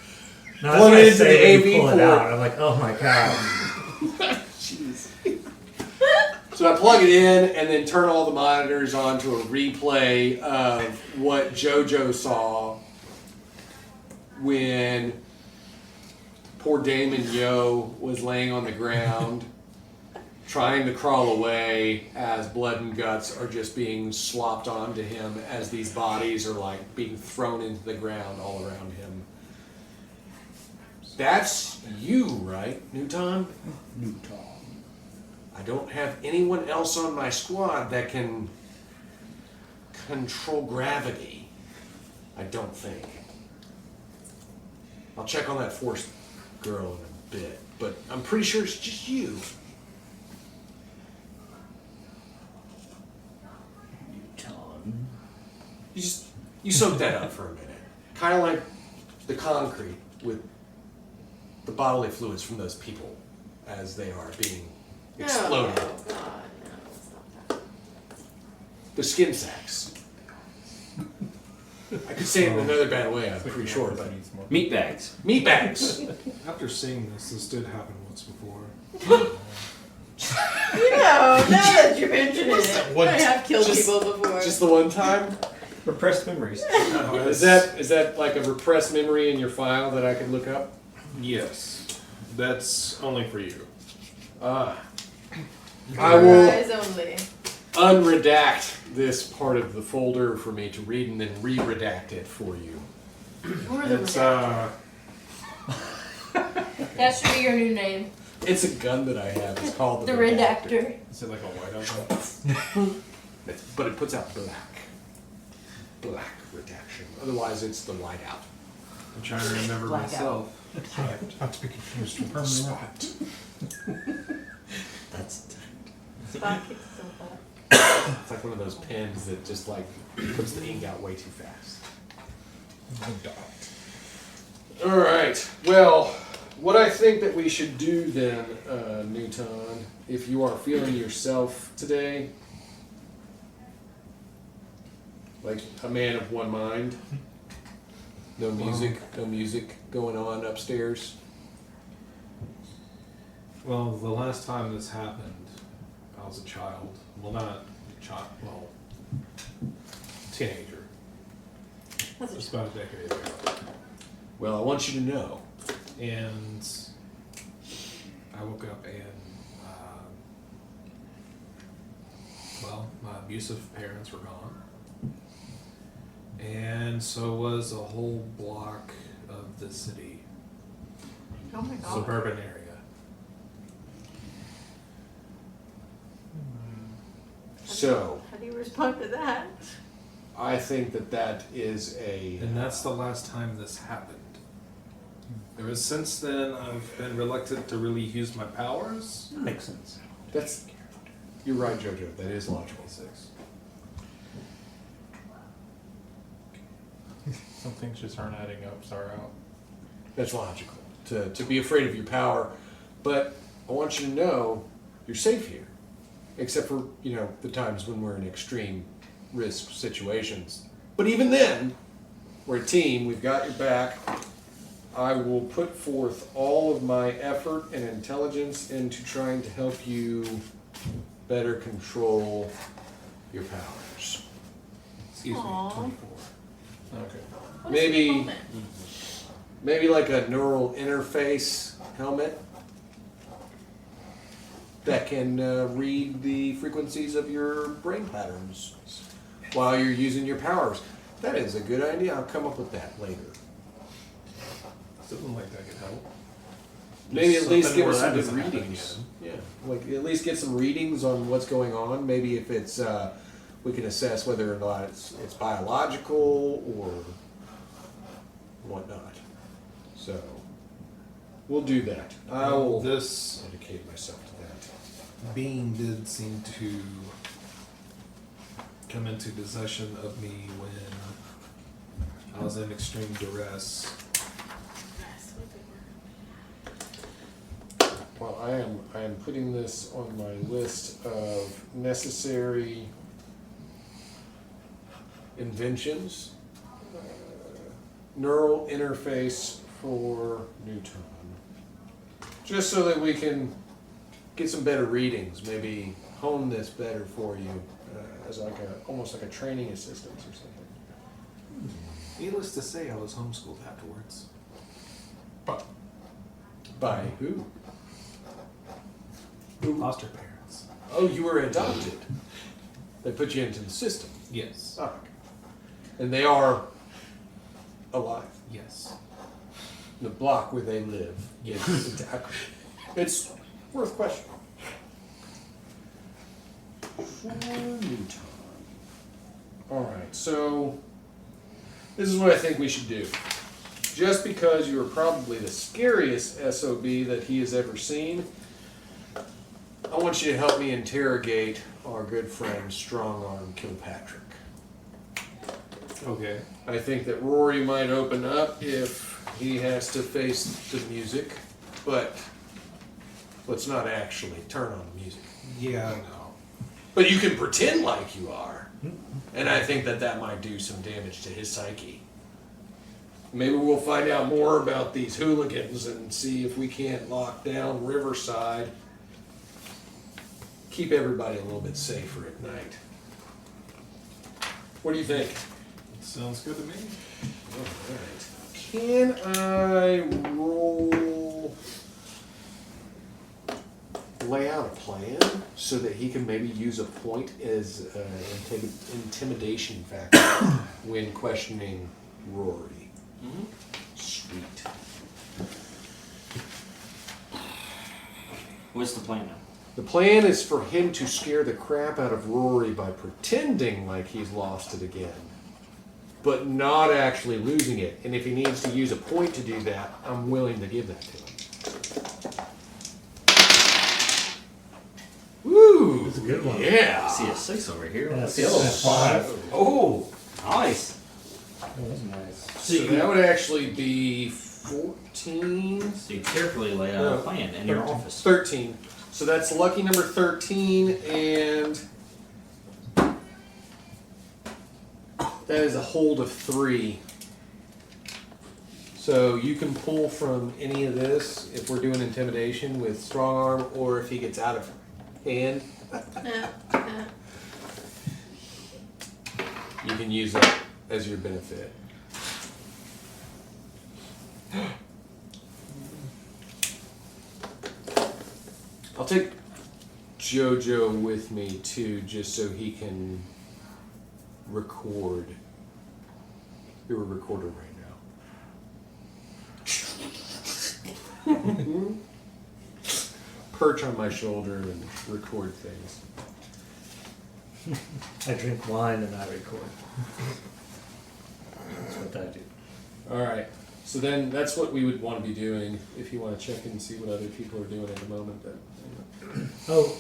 No,
Plug
that's
it
what I
into
say
the
when you
AV
pull it
port.
out. I'm like, oh my god.
Jeez. So I plug it in and then turn all the monitors onto a replay of what JoJo saw when poor Damon Yo was laying on the ground trying to crawl away as blood and guts are just being slopped onto him as these bodies are like being thrown into the ground all around him. That's you, right, Newton?
Newton.
I don't have anyone else on my squad that can control gravity. I don't think. I'll check on that force girl in a bit, but I'm pretty sure it's just you.
Newton.
You soak that up for a minute. Kind of like the concrete with the bodily fluids from those people as they are being exploded.
Oh, God, no, it's not that.
The skin sacks. I could say it in another bad way, I'm pretty sure, but
Meat bags.
meat bags.
After seeing this did happen once before.
You know, now that you mention it,
What-
I have killed
just-
people before.
Just the one time.
Repressed memories.
Is that like a repressed memory in your file that I could look up?
Yes. That's only for you.
I
For
will.
eyes only.
unredact this part of the folder for me to read and then re-redact it for you.
Or the
It's
redactor. That should be your new name.
It's a gun that I have. It's called
The redactor.
Is it like a whiteout gun?
But it puts out black redaction. Otherwise, it's the whiteout.
I'm trying to remember
Blackout.
myself.
Not to be confused with permanent spot.
That's
Spot kicks himself up.
It's like one of those pens that just like puts the ink out way too fast. All right. Well, what I think that we should do then, Newton, if you are feeling yourself today, like a man of one mind, no music going on upstairs.
Well, the last time this happened, I was a child. Well, not a child. Well, teenager.
That's
Just about a decade ago.
Well, I want you to know.
And I woke up and, well, my abusive parents were gone. And so was a whole block of the city,
Oh my god.
suburban area.
So,
How do you respond to that?
I think that that is a...
And that's the last time this happened. Ever since then, I've been reluctant to really use my powers.
That makes sense.
That's... You're right, Jojo. That is logical.
Some things just aren't adding up, sorry out.
That's logical. To be afraid of your power. But I want you to know you're safe here. Except for, the times when we're in extreme risk situations. But even then, we're a team. We've got your back. I will put forth all of my effort and intelligence into trying to help you better control your powers.
Excuse me,
Aw.
24.
Okay.
What is the moment?
Maybe like a neural interface helmet that can read the frequencies of your brain patterns while you're using your powers. That is a good idea. I'll come up with that later.
Something like that could help.
Maybe at least
Something
give us
where
some
that
good
doesn't happen
readings.
again.
Yeah, like at least get some readings on what's going on. Maybe if it's we can assess whether or not it's biological or whatnot. So we'll do that. I will
This
dedicate myself to that.
being did seem to come into possession of me when I was in extreme duress.
Well, I am putting this on my list of necessary inventions. Neural interface for Newton. Just so that we can get some better readings, maybe hone this better for you as almost like a training assistant or something.
Needless to say, I was homeschooled afterwards.
By who?
Foster parents.
Oh, you were adopted. They put you into the system.
Yes.
Ah. And they are alive.
Yes.
The block where they live. Yes. It's worth questioning. Alright, so this is what I think we should do. Just because you are probably the scariest SOB that he has ever seen, I want you to help me interrogate our good friend Strong Arm Kilpatrick.
Okay.
I think that Rory might open up if he has to face the music, but let's not actually turn on the music.
Yeah, no.
But you can pretend like you are, and I think that that might do some damage to his psyche. Maybe we'll find out more about these hooligans and see if we can't lock down Riverside. Keep everybody a little bit safer at night. What do you think?
Sounds good to me.
Alright. Can I roll lay out a plan so that he can maybe use a point as an intimidation factor when questioning Rory.
Mhm.
Sweet.
What's the plan now?
The plan is for him to scare the crap out of Rory by pretending like he's lost it again, but not actually losing it. And if he needs to use a point to do that, I'm willing to give that to him. Woo!
That's a good one.
I
Yeah!
see a 6 over here.
Yeah,
What's the other one?
5.
Oh, nice.
That was nice.
So that would actually be 14.
So you carefully lay out a plan in your office.
13. So that's lucky number 13, and that is a hold of 3. So you can pull from any of this if we're doing intimidation with strong arm, or if he gets out of hand, you can use that as your benefit. I'll take Jojo with me too, just so he can record. You're a recorder right now. Perch on my shoulder and record things.
I drink wine and I record. That's what I do.
Alright, so then that's what we would want to be doing if you want to check and see what other people are doing at the moment.
Oh,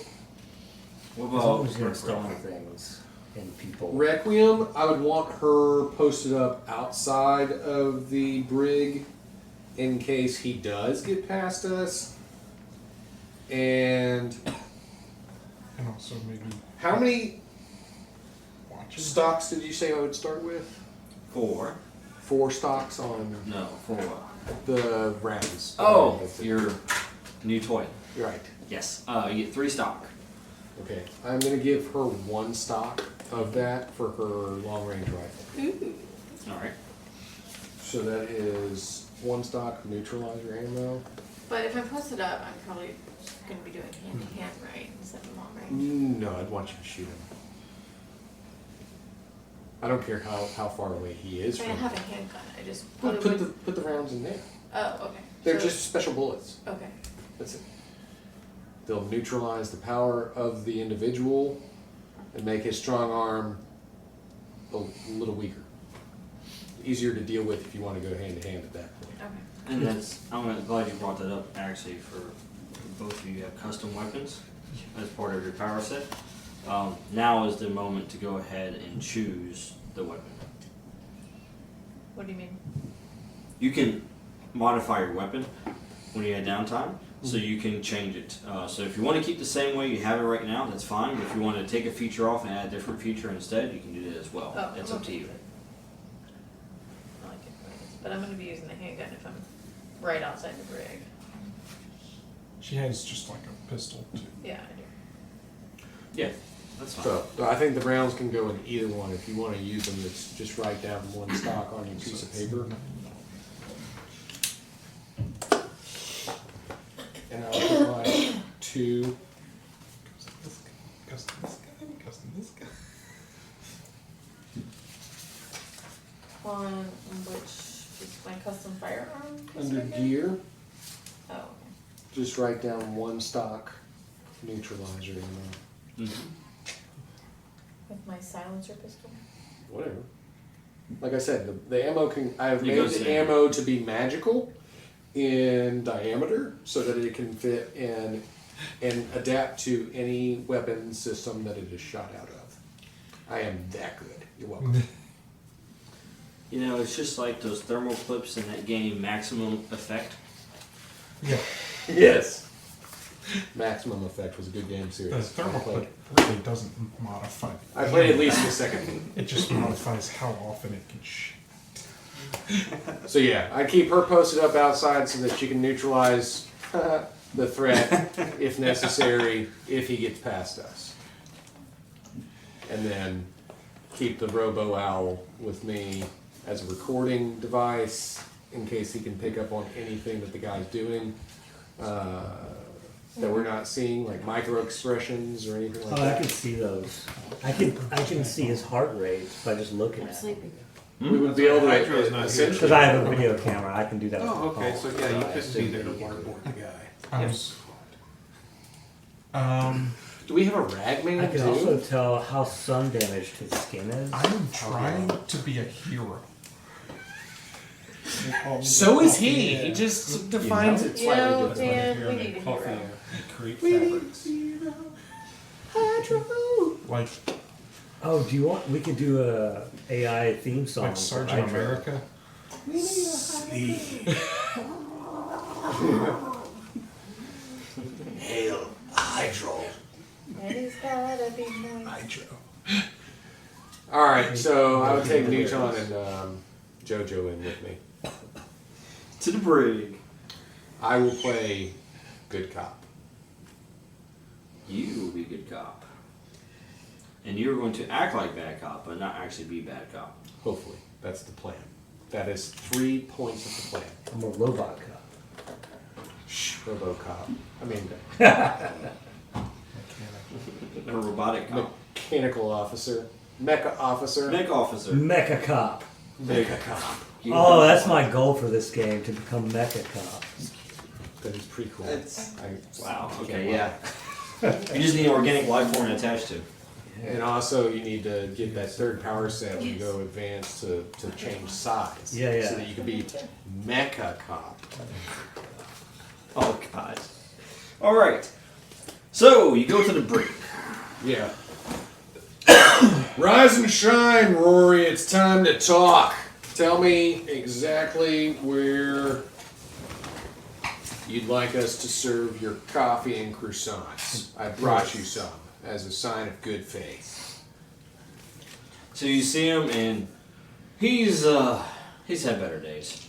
What
as long
about
as you're installing things in people.
Requiem, I would want her posted up outside of the brig in case he does get past us. And
And also maybe
how many
watch
stocks did you say I would start with?
4?
4 stocks on
No, 4.
the rounds.
Oh, your new toy.
You're right.
Yes. You get 3 stock.
Okay, I'm gonna give her 1 stock of that for her long range rifle.
Ooh.
All right.
So that is 1 stock neutralizer ammo.
But if I'm posted up, I'm probably going to be doing hand to hand, right? Instead of long range.
No, I'd want you to shoot him. I don't care how far away he is
I
from.
have a handgun. I just
Well,
probably
put the rounds in there.
Oh, okay.
They're
So-
just special bullets.
Okay.
That's it. They'll neutralize the power of the individual and make his strong arm a little weaker. Easier to deal with if you want to go hand to hand at that point.
Okay.
And that's, I'm glad you brought that up, actually, for both of you have custom weapons as part of your power set. Now is the moment to go ahead and choose the weapon.
What do you mean?
You can modify your weapon when you have downtime, so you can change it. So if you want to keep the same way you have it right now, that's fine. But if you want to take a feature off and add a different feature instead, you can do that as well.
Oh,
It's
I'm
up to
okay
you.
with it. I like it. But I'm going to be using the handgun if I'm right outside the brig.
She has just like a pistol too.
Yeah, I do.
Yeah, that's fine.
So I think the rounds can go in either one. If you want to use them, it's just write down 1 stock on your piece of paper. And I'll put my 2.
Custom this guy.
On which is my custom firearm? piece
Under
right there?
gear,
Oh, okay.
just write down 1 stock neutralizer ammo.
With my silencer pistol?
Whatever. Like I said, the ammo can. I've
It
made
goes
the
in.
ammo to be magical in diameter so that it can fit in and adapt to any weapon system that it is shot out of. I am that good. You're welcome.
You know, it's just like those thermal clips in that game, Maximum Effect.
Yeah.
Yes. Maximum Effect was a good game
The
series.
thermal
I played.
clip really doesn't modify.
I played at least the second one.
It just modifies how often it can shoot.
So yeah, I keep her posted up outside so that she can neutralize the threat if necessary if he gets past us. And then keep the Robo Owl with me as a recording device in case he can pick up on anything that the guy's doing. that we're not seeing, like micro expressions or anything like
Oh, I
that?
can see those. I can see his heart rate by just looking
I'm
at him.
sleeping.
We would be able
Hydro's
to
not here.
essentially.
Because I have a video camera, I can do that.
Oh,
with the
okay.
phone.
So yeah, you could be there to waterboard the guy.
Do we have a ragman
I can
too?
also tell how sun damaged his skin is.
I'm trying to be a hero.
So is he. He just defines it
You
slightly
know,
differently.
Dan, we need a
Coffee
hero.
and create fabrics.
Like
Oh, do you want? We could do a AI theme song.
like
for
Sergeant
Hydra.
America.
Hail, Hydro.
And he's gotta be moist.
Hydro.
All right, so I would take Newton and JoJo in with me.
To the brig.
I will play good cop.
You will be good cop. And you're going to act like bad cop, but not actually be bad cop.
Hopefully, that's the plan. That is 3 points of the plan.
I'm a robot cop.
Shh, RoboCop. I mean,
A robotic cop.
mechanical officer, mecha officer,
Mech officer.
Mecha cop.
mega cop.
Oh, that's my goal for this game, to become Mecha cop.
That is pretty cool.
Wow,
can't
okay,
lie.
yeah. You just need an organic life form attached to.
And also, you need to get that third power set when you go advanced to change size.
Yeah, yeah.
So that you can be mecha cop.
Oh, God. Alright. So, you go to the brig.
Yeah. Rise and shine, Rory. It's time to talk. Tell me exactly where you'd like us to serve your coffee and croissants. I brought you some as a sign of good faith.
So you see him, and he's had better days.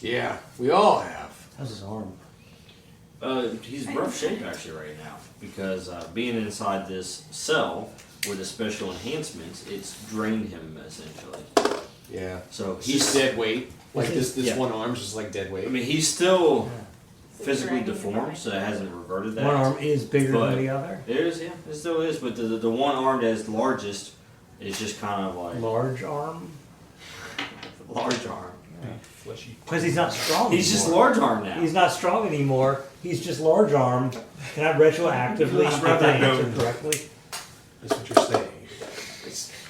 Yeah, we all have.
How's his arm?
He's in rough shape actually right now because being inside this cell with the special enhancements, it's drained him essentially.
Yeah.
So
He's
he's
dead weight. Like this
Yeah.
one arm's just like dead weight.
I mean, he's still physically deformed, so it hasn't reverted that.
One arm is bigger
But
than the other.
It is, yeah, it still is. But the one arm that is the largest is just kind of like
Large arm?
large arm.
Fleshy.
Because he's not strong
He's just
anymore.
large arm now.
He's not strong anymore. He's just large armed. Can I retroactively get that answer correctly?
That's what you're saying.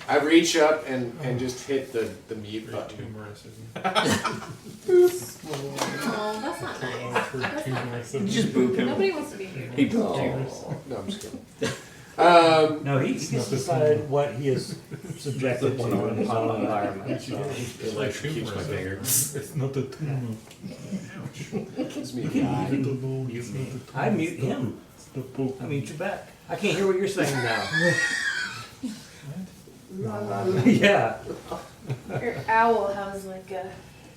I reach up and just hit the mute button.
Humorous, isn't it?
Oh, that's not nice.
You just boop him.
Nobody wants to be here.
He booped you.
Oh, no, I'm just kidding.
No, he gets to decide what he is subjected to in his own environment. So.
It electrocutes my finger.
It's not a tumor.
Gives me a
You
guy.
can mute me. I mute him. I mute you back. I can't hear what you're saying now. Yeah.
Your owl has like a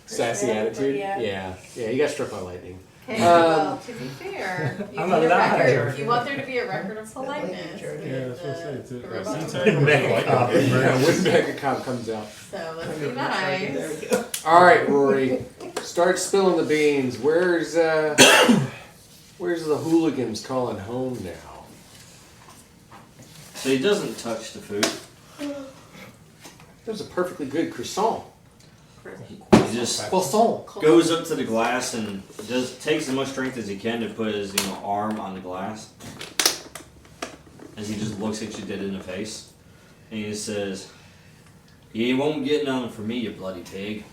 Sassy
percent,
attitude?
but yeah.
Yeah, you got struck by lightning.
Okay, well, to be fair, you
I'm
need a
alive.
record. You want there to be a record of politeness.
Yeah, that's what I say. It's
The
a
robot.
Mecha cop.
Yeah, when Mecha Cop comes out.
So let's be nice.
Alright, Rory. Start spilling the beans. Where's the hooligans calling home now?
So he doesn't touch the food.
That was a perfectly good croissant.
He just
Croissant.
goes up to the glass and takes as much strength as he can to put his arm on the glass. As he just looks at you dead in the face, and he says, "You won't get none from me, you bloody pig."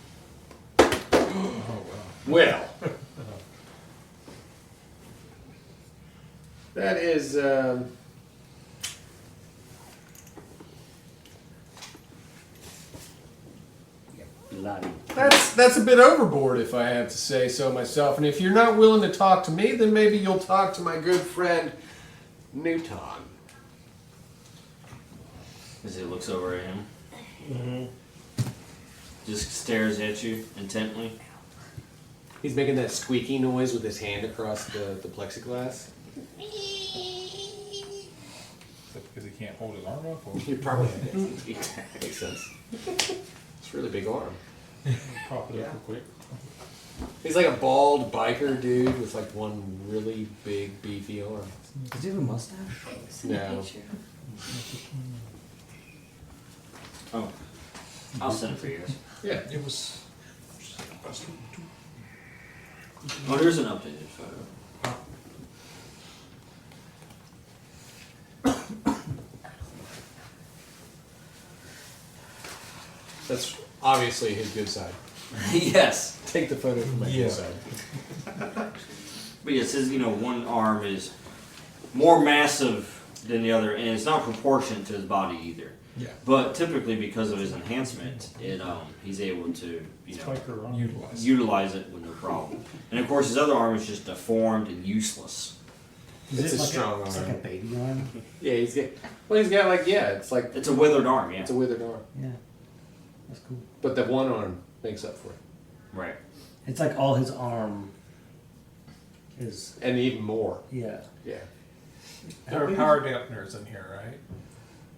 Well. That is,
Bloody.
That's a bit overboard, if I have to say so myself. And if you're not willing to talk to me, then maybe you'll talk to my good friend Newton.
As he looks over at him, just stares at you intently.
He's making that squeaky noise with his hand across the plexiglass.
Is that because he can't hold his arm up? Or?
You're probably makes sense. It's a really big arm.
Pop it up real quick.
He's like a bald biker dude with like one really big beefy arm.
Does he have a mustache?
No.
Oh, I'll send it for you guys.
Yeah.
It was.
Oh, there's an updated photo.
That's obviously his good side.
Yes.
Take the photo from my
Yeah.
good side.
But yeah, it says, one arm is more massive than the other, and it's not proportionate to his body either.
Yeah.
But typically, because of his enhancement, he's able to,
Spiker on.
utilize it with no problem. And of course, his other arm is just deformed and useless.
It's a strong
It's
arm.
like a baby arm.
Yeah, he's got like, it's like,
It's a withered arm, yeah.
it's a withered arm.
Yeah, that's cool.
But the one arm makes up for it.
Right.
It's like all his arm is.
And even more.
Yeah.
Yeah.
There are power dampeners in here, right?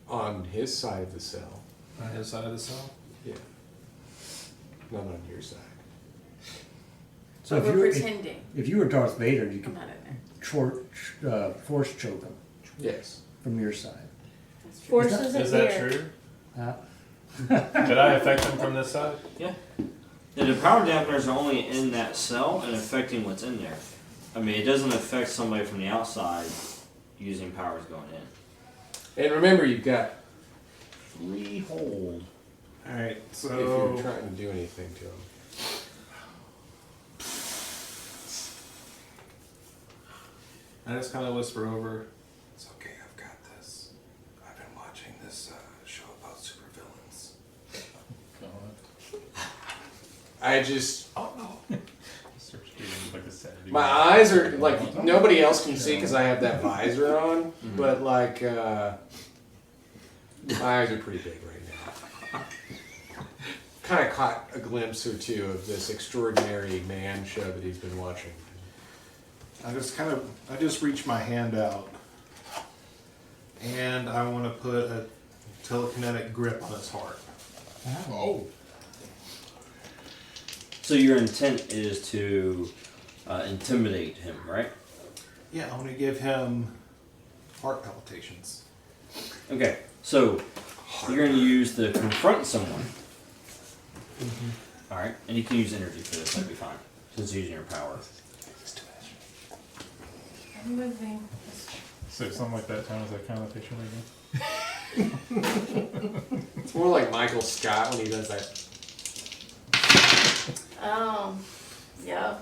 On his side of the cell.
On his side of the cell?
Yeah. Not on your side.
So if
We're
you were
pretending.
if you were Darth Vader, you
I'm
could
not in there.
force choke him
Yes.
from your side.
Force
Is that-
isn't
Is that
here.
true?
Uh,
Could I affect him from this side?
Yeah, the power dampeners are only in that cell and affecting what's in there. I mean, it doesn't affect somebody from the outside using powers going in.
And remember, you've got 3 hold
Alright,
if you're
so
trying to do anything to him.
I just kind of whisper over. It's okay, I've got this. I've been watching this show about supervillains.
I just,
Oh no.
Starts doing like a Saturday
my
night.
eyes are like, nobody else can see because I have that visor on, but like, my eyes are pretty big right now. Kind of caught a glimpse or two of this extraordinary man show that he's been watching.
I just reach my hand out, and I want to put a telekinetic grip on his heart.
Oh.
So your intent is to intimidate him, right?
Yeah, I want to give him heart palpitations.
Okay, so you're going to use the confront someone. All right, and you can use energy for this. That'd be fine, since you're using your power.
I'm moving.
So something like that time is that connotation again?
It's more like Michael Scott when he does that.
Yeah.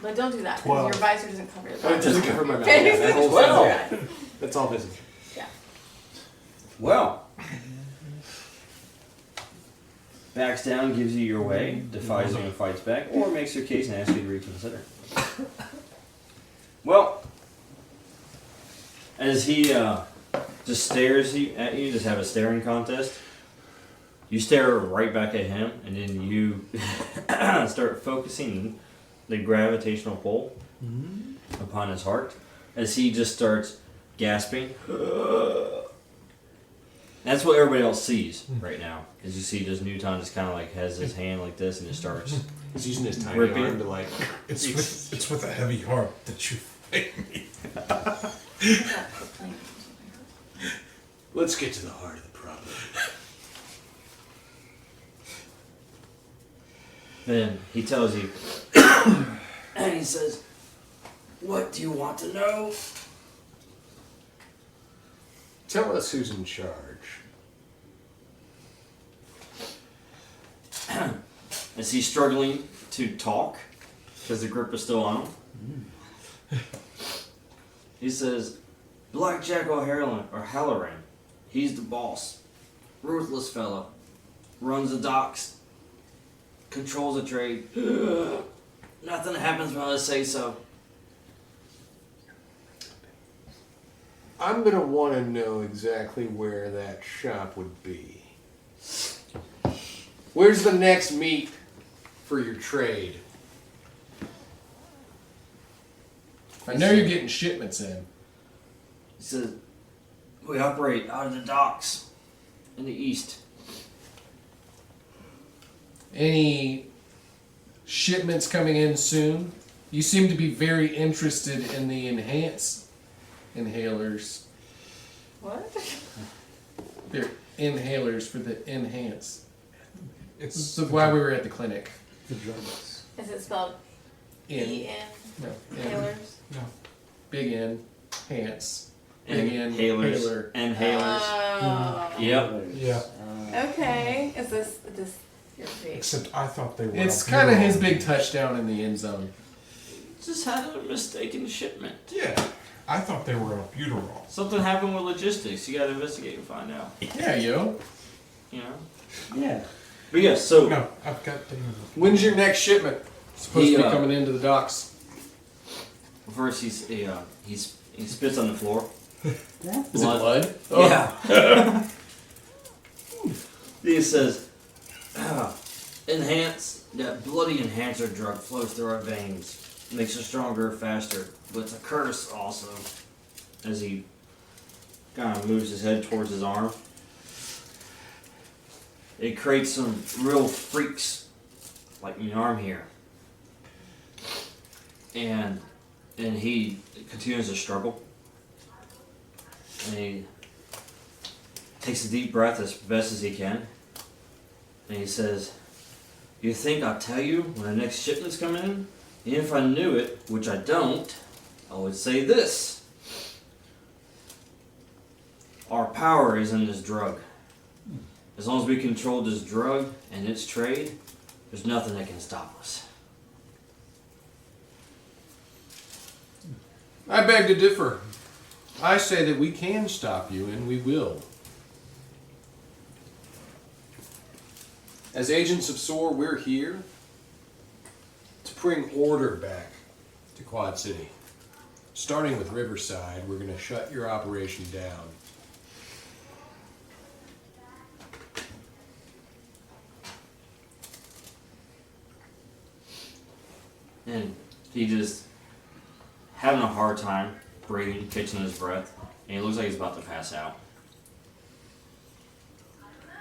But don't do that because
12.
your visor doesn't cover your
Oh, it
mouth.
doesn't cover my mouth. Yeah, that whole thing. That's all visible.
Yeah.
Well, backs down, gives you your way, defies you and fights back, or makes your case and asks you to reconsider. Well, as he just stares at you, just have a staring contest. You stare right back at him, and then you start focusing the gravitational pull upon his heart as he just starts gasping. That's what everybody else sees right now. As you see, just Newton just kind of like has his hand like this and just starts.
He's using his tiny
Ripping.
arm to like.
It's with a heavy heart that you fight me.
Let's get to the heart of the problem.
Then he tells you, and he says, "What do you want to know?"
Tell us who's in charge.
As he's struggling to talk because the grip is still on him, he says, "Blackjack O'Halloran. He's the boss. Ruthless fellow. Runs the docks. Controls the trade. Nothing happens when I say so."
I'm gonna want to know exactly where that shop would be. Where's the next meet for your trade? I know you're getting shipments in.
He says, "We operate out of the docks in the east."
Any shipments coming in soon? You seem to be very interested in the enhanced inhalers.
What?
They're inhalers for the enhance.
It's
This is why we were at the clinic.
The drugs.
Is it spelled E-N?
No.
Inhalers?
no.
Big N. Hance. Big N.
Inhalers.
Haler.
Inhalers.
Oh.
Yep.
Yeah.
Okay. Is this your big?
Except I thought they were.
It's
albuterol.
kind of his big touchdown in the end zone.
Just had a mistaken shipment.
Yeah. I thought they were albuterol.
Something happened with logistics. You gotta investigate and find out.
Yeah, yo.
You know?
Yeah.
But yeah, so
No, I've got things.
When's your next shipment? Supposed
He,
to be
uh,
coming into the docks.
first he spits on the floor.
Is it blood?
Yeah. He says, enhance, that bloody enhancer drug flows through our veins. Makes us stronger, faster. But it's a curse also. As he kind of moves his head towards his arm. It creates some real freaks, like my arm here. And he continues to struggle. And he takes a deep breath as best as he can. And he says, you think I'll tell you when the next shipment's coming in? And if I knew it, which I don't, I would say this. Our power is in this drug. As long as we control this drug and its trade, there's nothing that can stop us.
I beg to differ. I say that we can stop you, and we will. As agents of SOAR, we're here to bring order back to Quad City. Starting with Riverside, we're going to shut your operation down.
And he just having a hard time breathing, catching his breath, and he looks like he's about to pass out.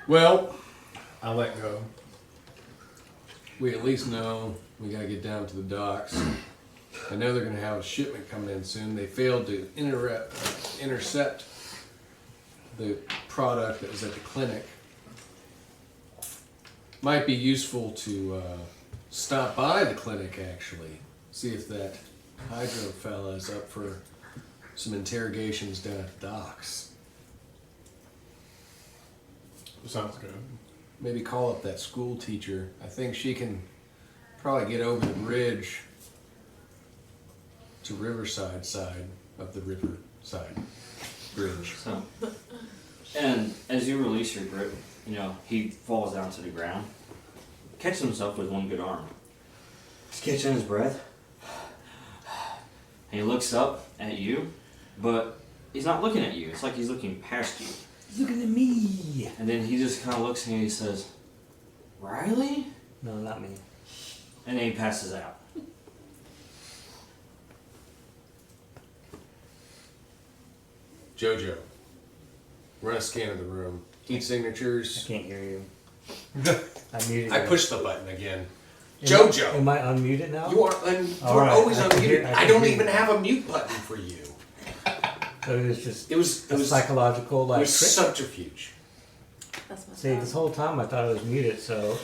Well,
I let go.
we at least know we got to get down to the docks. I know they're going to have a shipment coming in soon. They failed to intercept the product that was at the clinic. Might be useful to stop by the clinic, actually. See if that Hydro fella is up for some interrogations down at the docks.
Sounds good.
Maybe call up that school teacher. I think she can probably get over the bridge to Riverside side of the Riverside Bridge.
So, and as you release your grip, he falls down to the ground, catches himself with one good arm. He's catching his breath. And he looks up at you, but he's not looking at you. It's like he's looking past you.
He's looking at me.
And then he just kind of looks at you and he says, Riley?
No, not me.
And then he passes out.
Jojo, run a scan of the room. Heat
I
signatures.
can't hear you. I muted
I
you.
pushed the button again.
Am
Jojo!
Am I unmuted now?
You are
All right,
always
I can hear-
unmuted.
I
I
can
don't
hear
even
you.
have a mute button for you.
So it was just
It was
a psychological
it
like
was
trick.
subterfuge.
That's my
See, this whole time I thought I was muted, so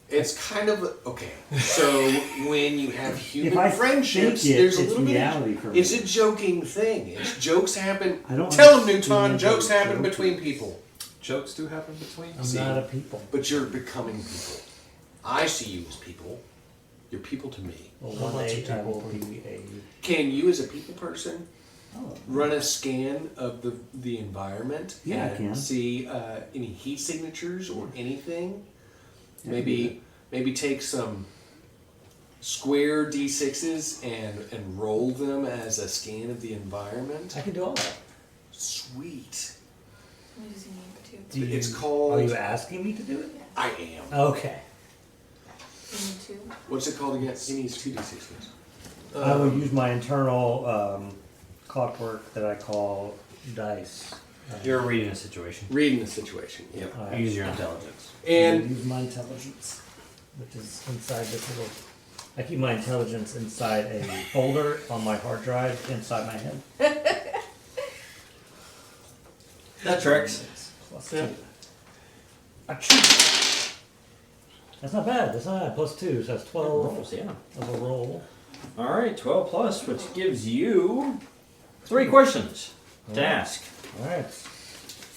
It's kind of okay. So when you have human
if I
friendships,
think it,
there's a
it's
little bit.
reality for me.
It's a joking thing. It's jokes happen.
I don't
Tell him,
understand
Newton. Jokes
the
happen
joke.
between people,
Jokes do happen between.
I'm
See.
not a people.
but you're becoming people. I see you as people. You're people to me.
Well,
How
one
about
day
you
I will
people?
be a.
Can you, as a people person,
Oh,
run a scan of the environment
Yeah, I
and
can.
see any heat signatures or anything?
Yeah,
Maybe take some square D6s and roll them as a scan of the environment.
I can do all that.
Sweet.
I'm using you too.
Do you,
It's called.
Are you asking me to do it?
I am.
Okay.
You need two.
What's it called again? He needs 2 D6s.
I will use my internal clockwork that I call dice.
You're reading a situation.
Reading the situation. Yep.
I
Use your intelligence.
And
use my intelligence. which is inside this little. I keep my intelligence inside a folder on my hard drive inside my head.
That tracks.
Plus 2. Achoo. That's not bad. That's not bad. Plus 2, so that's 12
rolls, yeah.
of a roll.
All right, 12 plus, which gives you 3 questions to ask.
All right.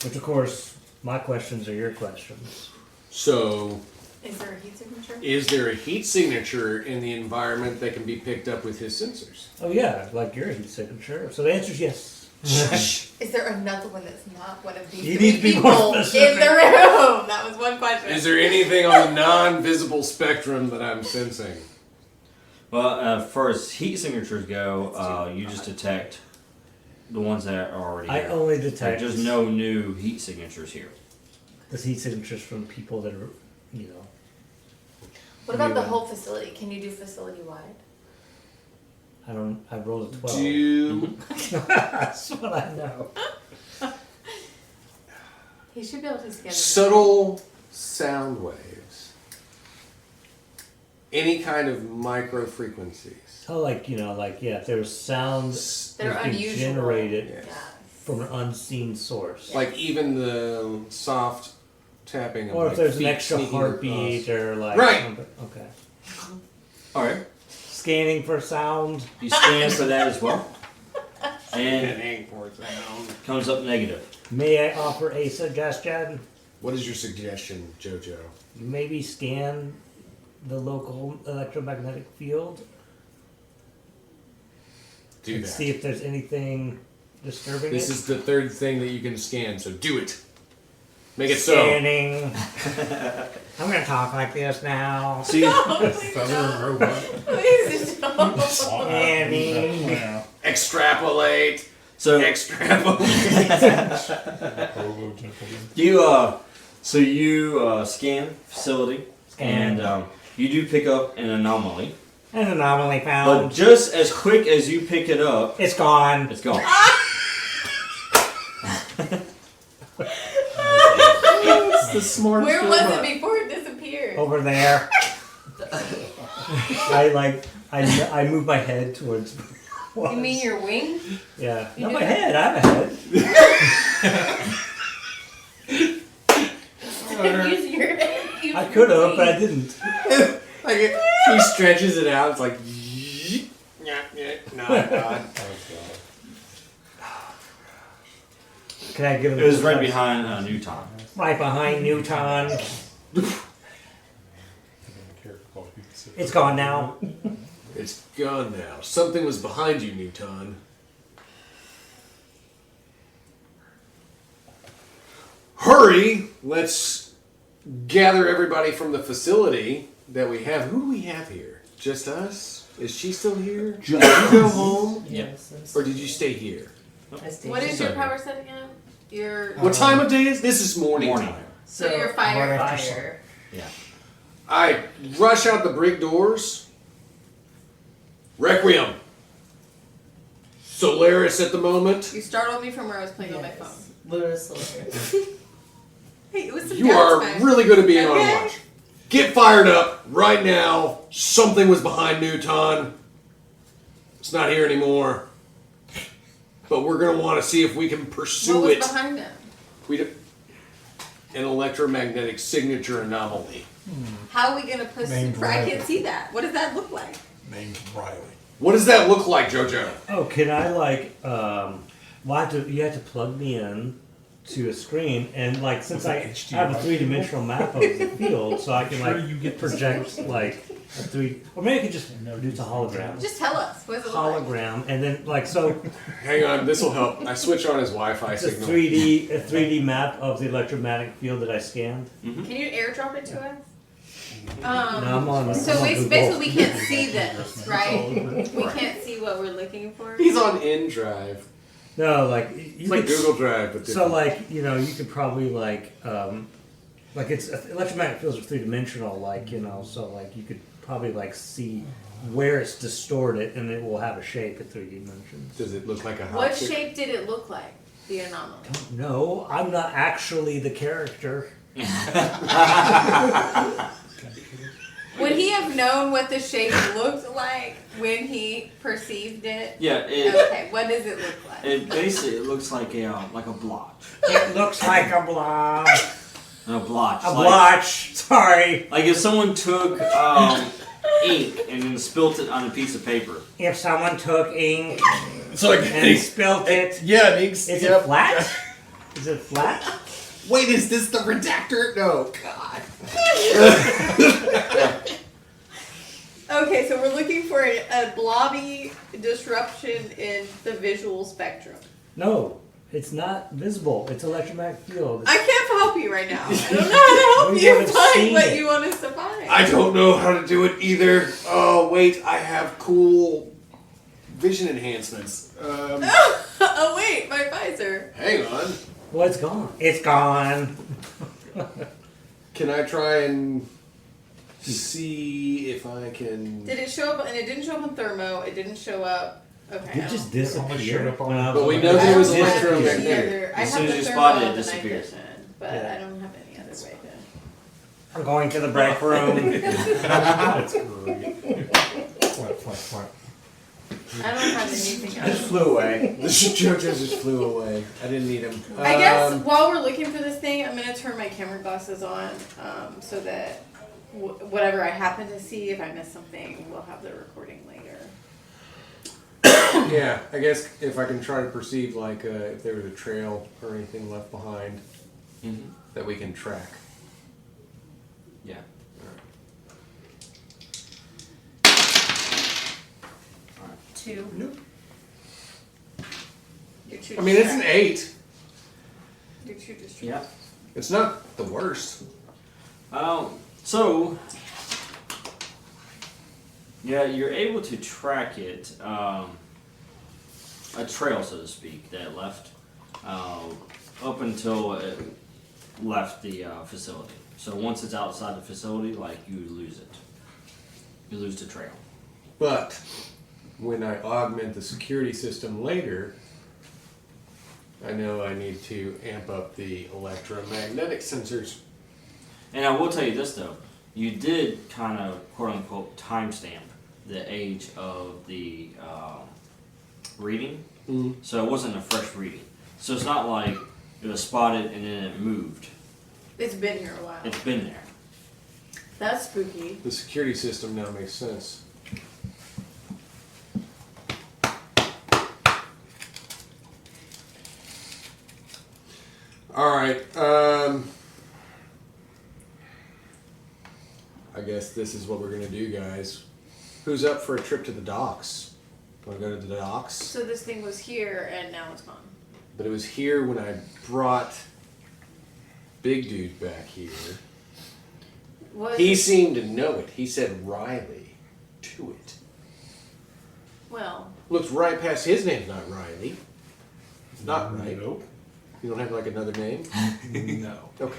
Which, of course, my questions are your questions.
So,
Is there a heat signature?
is there a heat signature in the environment that can be picked up with his sensors?
Oh yeah, like your heat signature. So the answer is yes.
Is there another one that's not one of these
You
3
need to be
people
more
in
specific.
the room? That was one question.
Is there anything on the non-visible spectrum that I'm sensing?
Well, as far as heat signatures go, you just detect the ones that are already
I
here.
only detect
There's no new heat signatures here.
the heat signatures from people that are, you know.
What about the
Anyway.
whole facility? Can you do facility wide?
I rolled a 12.
Do
That's what I know.
He should be able to scan.
subtle sound waves, any kind of micro frequencies.
Oh, like, you know, like, yeah, if there's sounds
They're
that being
unusual.
generated
Yeah.
from an unseen source.
Like even the soft tapping of
Or if
like
there's an
feet
extra
sneaking
heartbeat
across.
or like
Right.
something. Okay.
All right.
Scanning for sound.
You scan for that as well. And comes up negative.
May I offer a suggestion?
What is your suggestion, Jojo?
Maybe scan the local electromagnetic field
Do
and
that.
see if there's anything disturbing
This
it.
is the third thing that you can scan, so do it. Make it so.
Scanning. I'm gonna talk like this now.
See,
Southern robot.
Please don't.
Scanning.
Yeah.
Extrapolate.
so
Extrapolate.
Robo gentleman.
you scan facility,
Scan.
and you do pick up an anomaly.
An anomaly
But
found.
just as quick as you pick it up,
It's gone.
it's gone.
The smartest
Where was
robot.
it before it disappeared?
Over there. I move my head towards.
You mean your wing?
Yeah.
You
Not
do
my
that?
head. I have a head.
Use your head. Use
I
your
could have,
wing.
but I didn't.
Like he stretches it out. It's like. No.
Can I give him?
It was right behind Newton.
Right behind Newton. It's gone now.
It's gone now. Something was behind you, Newton. Hurry! Let's gather everybody from the facility that we have. Who do we have here? Just us? Is she still here? Did you go home?
Yes.
Or did you stay here?
What is your power set again? Your
What time of day is this? Is morning
Morning.
time.
so your fire.
Fire.
Yeah.
I rush out the brick doors. Requiem. Solaris at the moment.
You startled me from where I was playing on my phone.
Lunar Soldier.
Hey, it was some
You are
downtime.
really good at being on
Okay.
watch. Get fired up right now. Something was behind Newton. It's not here anymore. But we're going to want to see if we can pursue
What was
it.
behind him?
We do, an electromagnetic signature anomaly.
How are we gonna push?
Named
I
Riley.
can't see that. What does that look like?
Named Riley.
What does that look like, JoJo?
Oh, can I like? You have to plug me in to a screen, and like since I have a 3-dimensional map of the field, so I can like project like a 3, or maybe I could just do it's a hologram.
Just tell us. What does it look like?
Hologram, and then like so,
Hang on, this will help. I switch on his Wi-Fi
it's a
signal.
3D map of the electromagnetic field that I scanned.
Can you airdrop it to us?
Now I'm on.
So
I'm on
basically
Google.
we can't see this, right? We can't see what we're looking for.
He's on InDrive.
No, like you
It's like
could-
Google Drive, but
So
different.
like you could probably like it's electromagnetic fields are 3-dimensional, like so like you could probably like see where it's distorted, and it will have a shape at 3 dimensions.
Does it look like a hot
What
chick?
shape did it look like? The anomaly.
No, I'm not actually the character.
Would he have known what the shape looked like when he perceived it?
Yeah,
Okay, what does it look like?
it basically it looks like a blotch.
It looks like a blob.
A blotch.
A blotch. Sorry.
Like if someone took ink and then spilt it on a piece of paper.
If someone took ink
So like
and spilt it,
yeah,
is it flat? Is it flat?
Wait, is this the redactor? No, God.
Okay, so we're looking for a blobby disruption in the visual spectrum.
No, it's not visible. It's electromagnetic field.
I can't help you right now. I don't know how to help
We
you
would've
find
seen
what
it.
you want us to find.
I don't know how to do it either. Oh, wait, I have cool vision enhancements.
Oh wait, my visor.
Hang on.
Well, it's gone. It's gone.
Can I try and see if I can...
Did it show up? And it didn't show up on thermo. It didn't show up. Okay.
It just
It only showed
disappeared.
up on-
But we know
I
there
don't
was
have
electromagnetic.
any other. I
As
have
soon
the
as you
thermo
spot it, it
and the night
disappears.
vision, but
Yeah.
I don't have any other way to.
I'm going to the break room.
That's great. Flap, flap, flap.
I don't have anything
Just
else.
flew away.
The JoJo just flew away. I didn't need him.
I guess while we're looking for this thing, I'm gonna turn my camera glasses on, so that whatever I happen to see, if I miss something, we'll have the recording later.
Yeah, I guess if I can try to perceive, like, if there was a trail or anything left behind
Mm-hmm.
that we can track.
Yeah.
Two.
You're too
I mean, it's an
distracted.
8.
You're too distracted.
Yeah.
It's not the worst.
So yeah, you're able to track it, a trail, so to speak, that left up until it left the facility. So once it's outside the facility, like, you lose it. You lose the trail.
But when I augment the security system later, I know I need to amp up the electromagnetic sensors.
And I will tell you this though, you did kind of quote unquote timestamp the age of the reading, so it wasn't a fresh reading. So it's not like it was spotted and then it moved.
It's been here a while.
It's been there.
That's spooky.
The security system now makes sense. Alright, I guess this is what we're gonna do, guys. Who's up for a trip to the docks? Wanna go to the docks?
So this thing was here and now it's gone.
But it was here when I brought Big Dude back here.
Was
He seemed to know it. He said Riley to it.
well,
Looked right past his name's not Riley. Not right.
Nope.
You don't have like another name?
No,
Okay.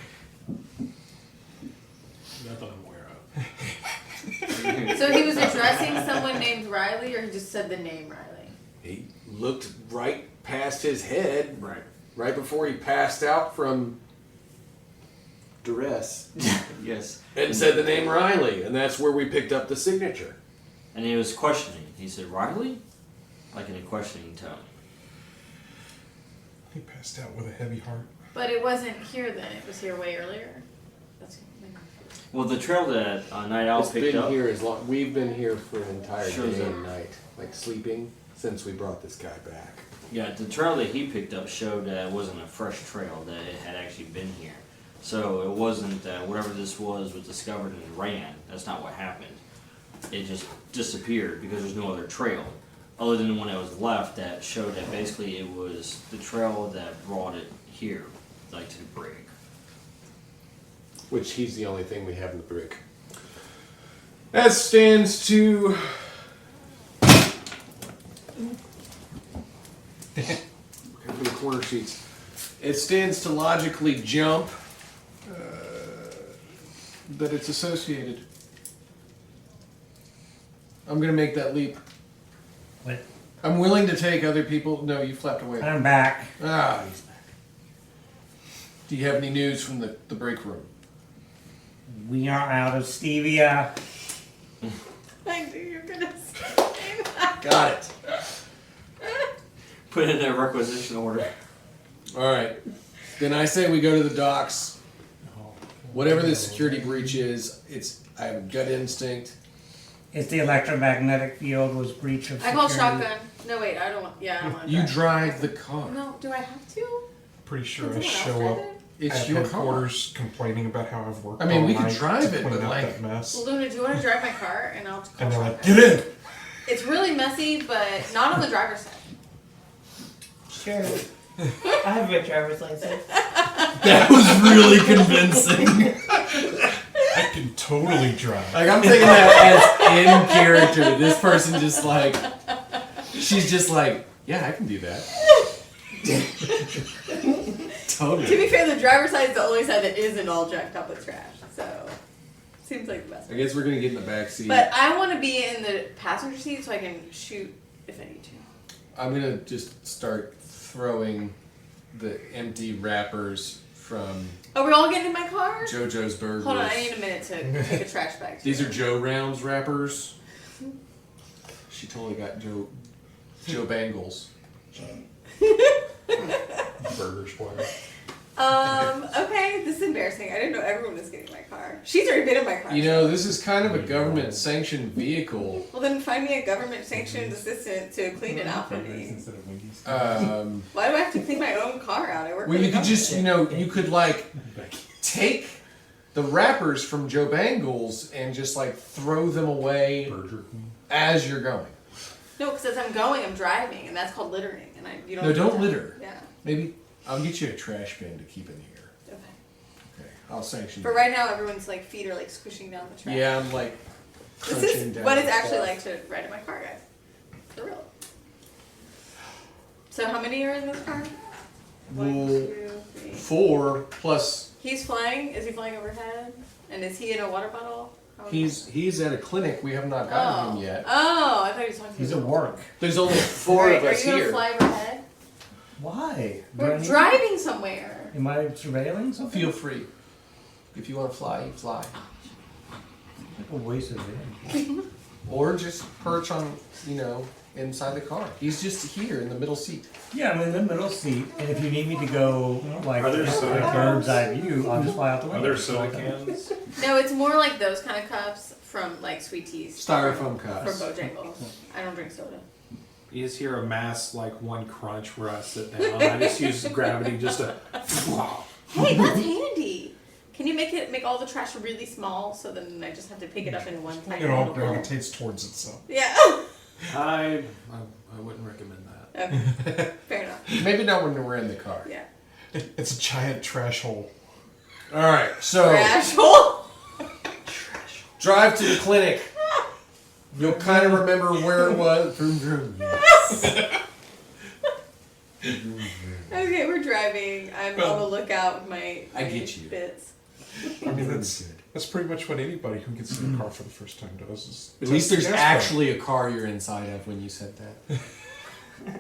not that I'm aware of.
so he was addressing someone named Riley, or he just said the name Riley?
He looked right past his head
Right.
right before he passed out from duress
Yes.
and said the name Riley, and that's where we picked up the signature.
And he was questioning. He said, "Riley?" Like in a questioning tone.
He passed out with a heavy heart.
But it wasn't here then. It was here way earlier. That's
Well, the trail that Night Owl
It's
picked
been
up.
here as long. We've been here for an entire
Shows
day
up.
and night, like sleeping, since we brought this guy back.
Yeah, the trail that he picked up showed that it wasn't a fresh trail, that it had actually been here. So it wasn't whatever this was discovered and ran. That's not what happened. It just disappeared because there's no other trail other than the one that was left that showed that basically it was the trail that brought it here, like to the brig.
Which he's the only thing we have in the brick. That stands to... Cover the corner sheets. It stands to logically jump that it's associated. I'm gonna make that leap.
What?
I'm willing to take other people... No, you flapped away.
I'm back.
Ah, he's back. Do you have any news from the break room?
We are out of stevia.
I knew you were gonna say that.
Got it.
Put it in a requisition order.
All right. Then I say we go to the docks. Whatever the security breach is, I have a gut instinct.
It's the electromagnetic field was breach of
I
security.
call shotgun. No, wait, I don't want. Yeah, I don't want to.
You drive the car.
No, do I have to?
Pretty sure
Can
I
someone else
show
drive
up
it?
It's
at
your car.
headquarters complaining about how I've worked
I mean,
all
we could
night
drive
to
it,
clean
but
up
like-
that mess.
Well, Luna, do you want to drive my car and I'll call
And they're like,
shotgun?
get in!
It's really messy, but not on the driver's side.
Sure. I have a driver's license.
That was really convincing.
I can totally drive.
Like I'm thinking that as in character. This person just like, she's just like, yeah, I can do that. Totally.
To be fair, the driver's side is the only side that isn't all jacked up with trash, so seems like the best.
I guess we're gonna get in the back seat.
But I want to be in the passenger seat so I can shoot if I need to.
I'm gonna just start throwing the empty wrappers from
Are we all getting in my car?
JoJo's Burgers.
Hold on, I need a minute to take a trash bag.
These are Joe Round's wrappers. She totally got Joe Bangles.
Burger spoiler.
Okay, this is embarrassing. I didn't know everyone was getting my car. She's already been in my car.
You know, this is kind of a government-sanctioned vehicle.
Well, then find me a government-sanctioned assistant to clean it out for me.
Instead of Wendy's.
Why do I have to clean my own car out? I work
Well,
for
you
the
could just,
government.
you could like take the wrappers from Joe Bangles and just like throw them away
Burger Queen.
as you're going.
No, because as I'm going, I'm driving, and that's called littering. And you don't.
No,
do
don't
that.
litter.
Yeah.
Maybe I'll get you a trash bin to keep in here.
Okay.
Okay, I'll sanction.
But right now, everyone's like feet are like squishing down the trash.
Yeah, I'm like
This
crunching
is
down.
what it's
the
actually
stuff.
like to ride in my car, guys. For real. So how many are in this car? One,
Well,
2, 3.
4 plus.
He's flying. Is he flying overhead? And is he in a water bottle? How-
He's at a clinic. We have not gotten him yet.
Oh, I thought he was talking.
He's
to
at work.
There's only 4
Alright,
of us
Are you
here.
gonna fly overhead?
Why? Do I
We're
need-
driving somewhere.
Am I surveilling something?
Feel free. If you want to fly, you fly.
Like a waste of energy.
Or just perch on, inside the car. He's just here in the middle seat.
Yeah, I'm in the middle seat, and if you need me to go like
Are there soda
a bird's eye view, I'll just fly out the
Are
window.
there soda cans?
No, it's more like those kind of cups from like Sweet Teas.
Styrofoam
From
cups.
Bojangles. I don't drink soda.
You just hear a mass like one crunch where I sit down. I just use gravity just to.
Hey, that's handy. Can you make all the trash really small so then I just have to pick it up in one tiny
It all
little bowl?
gravitates towards itself.
Yeah.
I wouldn't recommend that.
Okay. Fair enough.
Maybe not when we're in the car.
Yeah.
It's a giant trash hole.
All right, so
Trash hole.
drive to the clinic. You'll kind of remember where it was. Vroom, vroom.
Okay, we're driving. I'm on the lookout with my
I get you.
bits.
I mean, that's pretty much what anybody who gets in a car for the first time does. Is
At least there's
test the gas
actually a car you're inside of when you said that.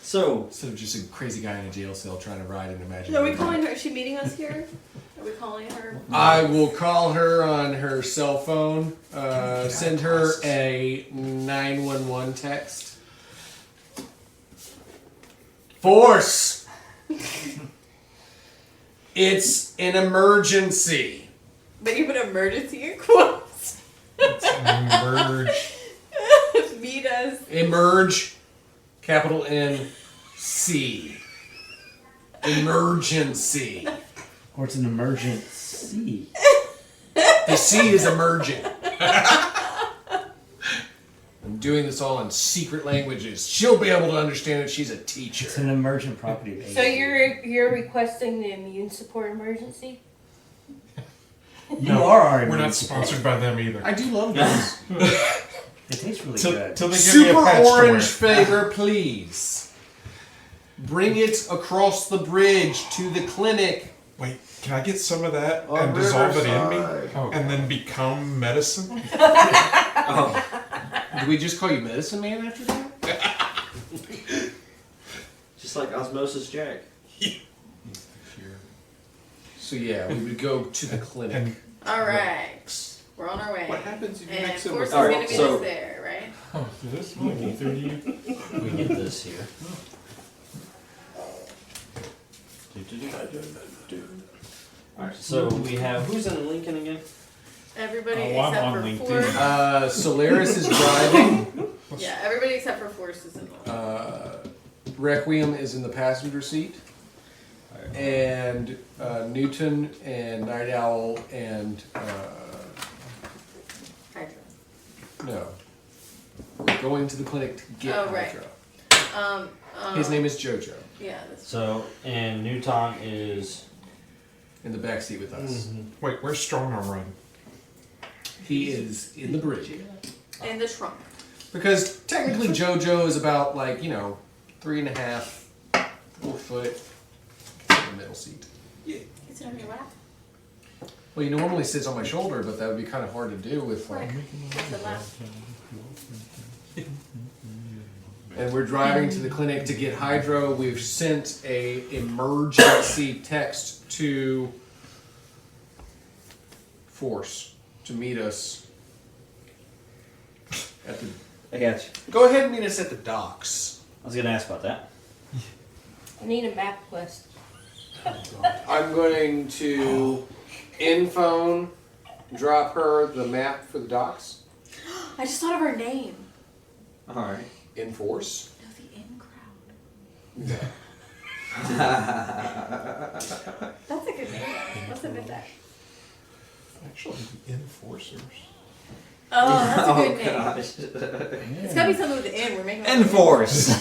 So,
Instead of just a crazy guy in a jail cell trying to ride an imaginary.
Are we calling her? Is she meeting us here? Are we calling her?
I will call her on her cell phone. Send her a 911 text. Force! It's an emergency.
But you put emergency in quotes.
Merge.
Meet us.
Emerge, capital N, C. Emergency.
Or it's an emergency.
The C is emergent. I'm doing this all in secret languages. She'll be able to understand it. She's a teacher.
It's an emergent property of A.
So you're requesting the immune support emergency?
You are our
We're not
immune
sponsored by them either.
I do love this.
It tastes really
Till
good.
they give me a
Super
patch to
orange
wear.
favor, please. Bring it across the bridge to the clinic.
Wait, can I get some of that
On
and dissolve it in me?
Riverside.
Oh, and then become medicine?
Do we just call you Medicine Man after that?
just like Osmosis Jack.
So yeah, we would go to the clinic.
And
All right. We're on our way.
What happens if you
And
mix it
Force
with
is
Alright,
going to be
so-
just there, right?
Oh, this might be 30.
We get this here. Alright, so we have, who's in Lincoln again?
Everybody
Oh, I'm on
except for
LinkedIn.
Force.
Solaris is driving.
Yeah, everybody except for Force is in the
Requiem is in the passenger seat. And Newton and Night Owl and
Hydra.
no. We're going to the clinic to get
Oh, right.
Hydra. His name is Jojo.
Yeah, that's
So, and Newton is.
In the back seat with us.
Wait, where's Strong Arm riding?
He is in the bridge.
in the trunk.
Because technically Jojo is about 3.5, 4 foot in the middle seat.
Is it on your lap?
Well, he normally sits on my shoulder, but that would be kind of hard to do with
Right. It's a lap.
And we're driving to the clinic to get Hydro. We've sent a emergency text to Force to meet us at the.
I got you.
Go ahead and meet us at the docks.
I was gonna ask about that.
I need a map quest.
I'm going to in-phone drop her the map for the docks.
I just thought of her name.
Alright.
In Force.
No, the in crowd. That's a good name. Let's admit that.
Actually, the Enforcers.
Oh, that's a good name.
gosh.
It's gotta be something with the in. We're making
Enforce!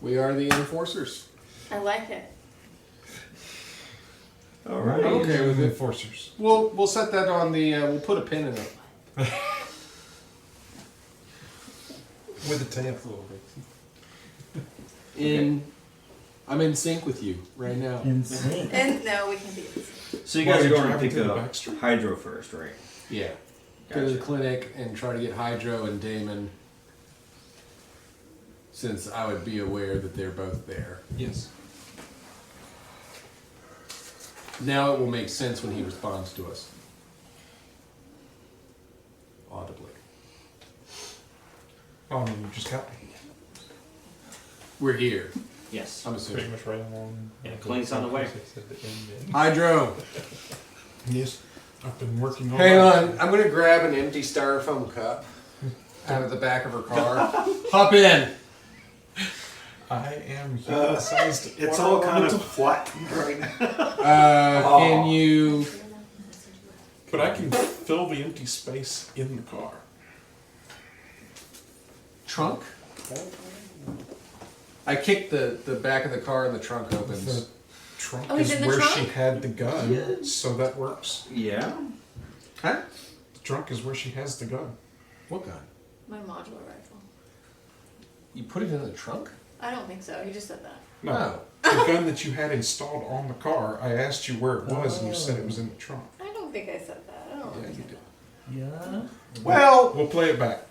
We are the Enforcers.
I like it.
Alright.
Okay with it.
Enforcers.
We'll set that on the. We'll put a pin in it.
With a tail.
I'm in sync with you right now.
Insane.
And no, we can be.
So you guys
Why,
are going to
driving
pick
to the
up
back street?
Hydro first, right?
Yeah. Go to the
Gotcha.
clinic and try to get Hydro and Damon. Since I would be aware that they're both there.
Yes.
Now it will make sense when he responds to us. Audibly.
Oh, I mean, you just got me.
We're here.
Yes.
I'm
Pretty
assuming.
much right along.
Yeah, Clink's on the way.
Hydro!
Yes. I've been working on
Hang
that.
on. I'm gonna grab an empty styrofoam cup out of the back of her car. Hop in!
I am human-sized.
It's
water
all kind
elemental.
of flattened right now.
Can you.
But I can fill the empty space in the car.
Trunk? I kicked the back of the car and the trunk
The
opens.
trunk
Oh, he's
is
in the
where
trunk?
she had the gun, so that works.
Yeah.
Huh?
The trunk is where she has the gun.
What gun?
My modular rifle.
You put it in the trunk?
I don't think so. He just said that.
No,
Oh.
the gun that you had installed on the car. I asked you where it was, and you said it was in the trunk.
I don't think I said that. I don't
Yeah,
think
you
I
did.
Yeah.
Well,
We'll play it back.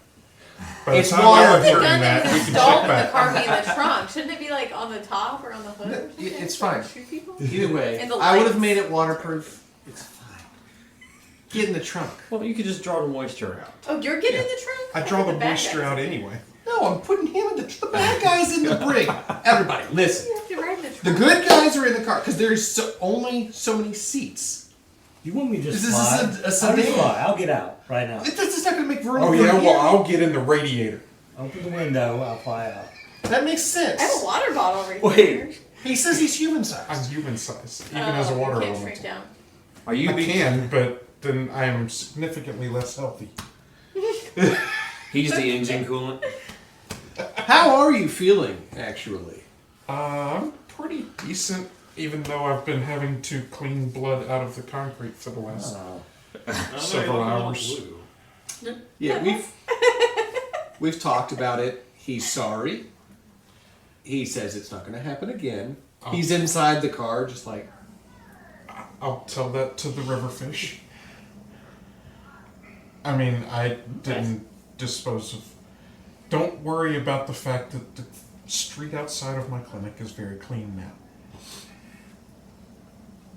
By
It's
the time
water-
I'm
The
hearing
gun
that,
that
we
was
can
installed
check
in the
back.
car be in the trunk. Shouldn't it be like on the top or on the hood? or
No,
something?
it's
For, like,
fine.
shoot people?
either way,
And the
I would have
lights.
made it waterproof. It's fine. Get in the trunk.
Well, you could just draw the moisture out.
Oh, you're getting in the trunk?
I draw the
The bad
moisture
guys.
out anyway.
No, I'm putting him in the bad guy's in the brig. Everybody, listen.
You have to ride in the
The
trunk.
good guys are in the car because there's only so many seats.
You want me to just
This is
fly?
a
I'll just
sedan.
fly. I'll get out right now.
That's just not going to make room
Oh
for
yeah,
you.
well I'll get in the radiator.
Open the window. I'll fly out.
That makes sense.
I have a water bottle right
Wait.
here.
He says he's human
I'm
sized.
human sized, even as a water
you can't shrink
elemental.
down.
Are you
I can, but then I am significantly less healthy.
He's the engine coolant.
How are you feeling, actually?
I'm pretty decent, even though I've been having to clean blood out of the concrete for the last several hours.
Yeah, we've talked about it. He's sorry. He says it's not going to happen again. He's inside the car, just like.
I'll tell that to the riverfish. I mean, I didn't dispose of. Don't worry about the fact that the street outside of my clinic is very clean now.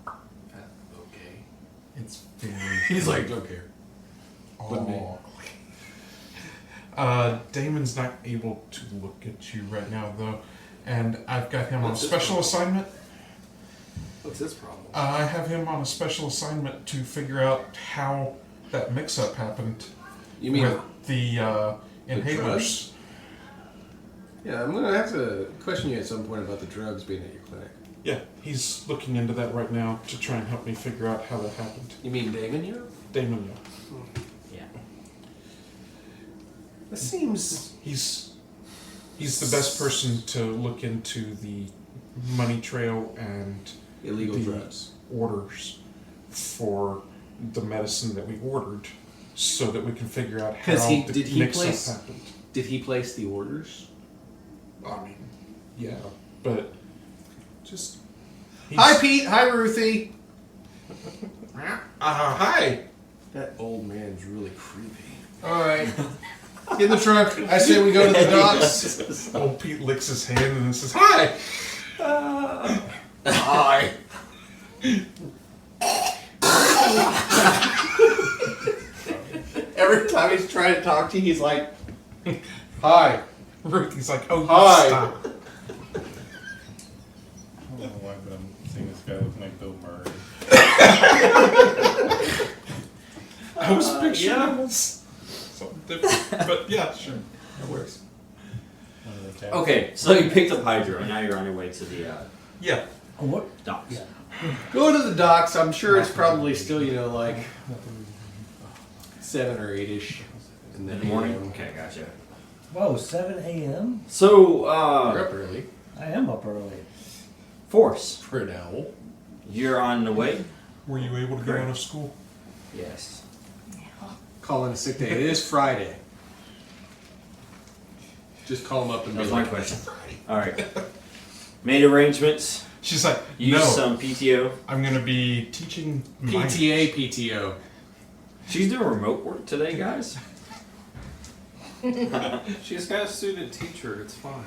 Okay.
It's very.
He's like, don't care. Wouldn't be.
Damon's not able to look at you right now, though, and I've got him on a
What's his
special
problem?
assignment.
What's his problem?
I have him on a special assignment to figure out how that mix-up happened
You mean?
with the inhalers.
drugs? Yeah, I'm gonna have to question you at some point about the drugs being at your clinic.
Yeah, he's looking into that right now to try and help me figure out how that happened.
You mean Damon? You know?
Damon, yeah.
Yeah.
That seems.
He's the best person to look into the money trail and
Illegal
the
drugs.
orders for the medicine that we ordered, so that we can figure out how
'Cause
the
did he
mix-up
place-
happened.
Did he place the orders?
I mean, yeah, but just
Hi, Pete. Hi, Ruthie.
Hi.
That old man's really creepy. All right. Get in the trunk. I say we go to the docks.
Old Pete licks his hand and then says, "Hi."
Hi. Every time he's trying to talk to you, he's like, "Hi."
Ricky's like, "Oh,
Hi."
stop."
I don't know why, but I'm seeing this guy looking like Bill Murray.
I was picturing it was something different, but yeah, sure, that works.
One of the cats.
Okay, so you picked up Hydro, and now you're on your way to the
Yeah,
What?
docks.
Go to the docks. I'm sure it's probably still, like 7 or 8ish
In the morning? Okay, gotcha.
Whoa, 7 a.m.?
So,
You're up early
I am up early.
Force,
for an owl.
you're on the way?
were you able to go
Great.
out of school?
Yes.
Call in a sick day. It is Friday. Just call him up and
That
be
was my
like,
question. Alright. Made arrangements,
She's like,
used
"No,
some PTO.
I'm gonna be teaching minors."
PTA, PTO.
She's doing remote work today, guys.
She's got a student teacher. It's fine.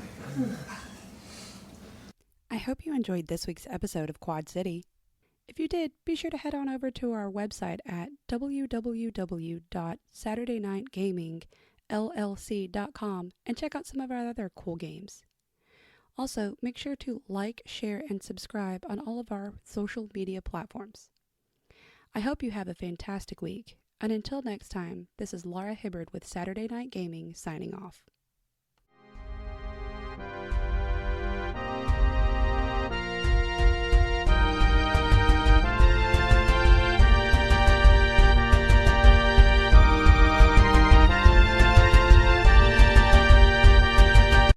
I hope you enjoyed this week's episode of Quad City. If you did, be sure to head on over to our website at www.saturdaynightgamingllc.com and check out some of our other cool games. Also, make sure to like, share, and subscribe on all of our social media platforms. I hope you have a fantastic week, and until next time, this is Laura Hibbard with Saturday Night Gaming signing off.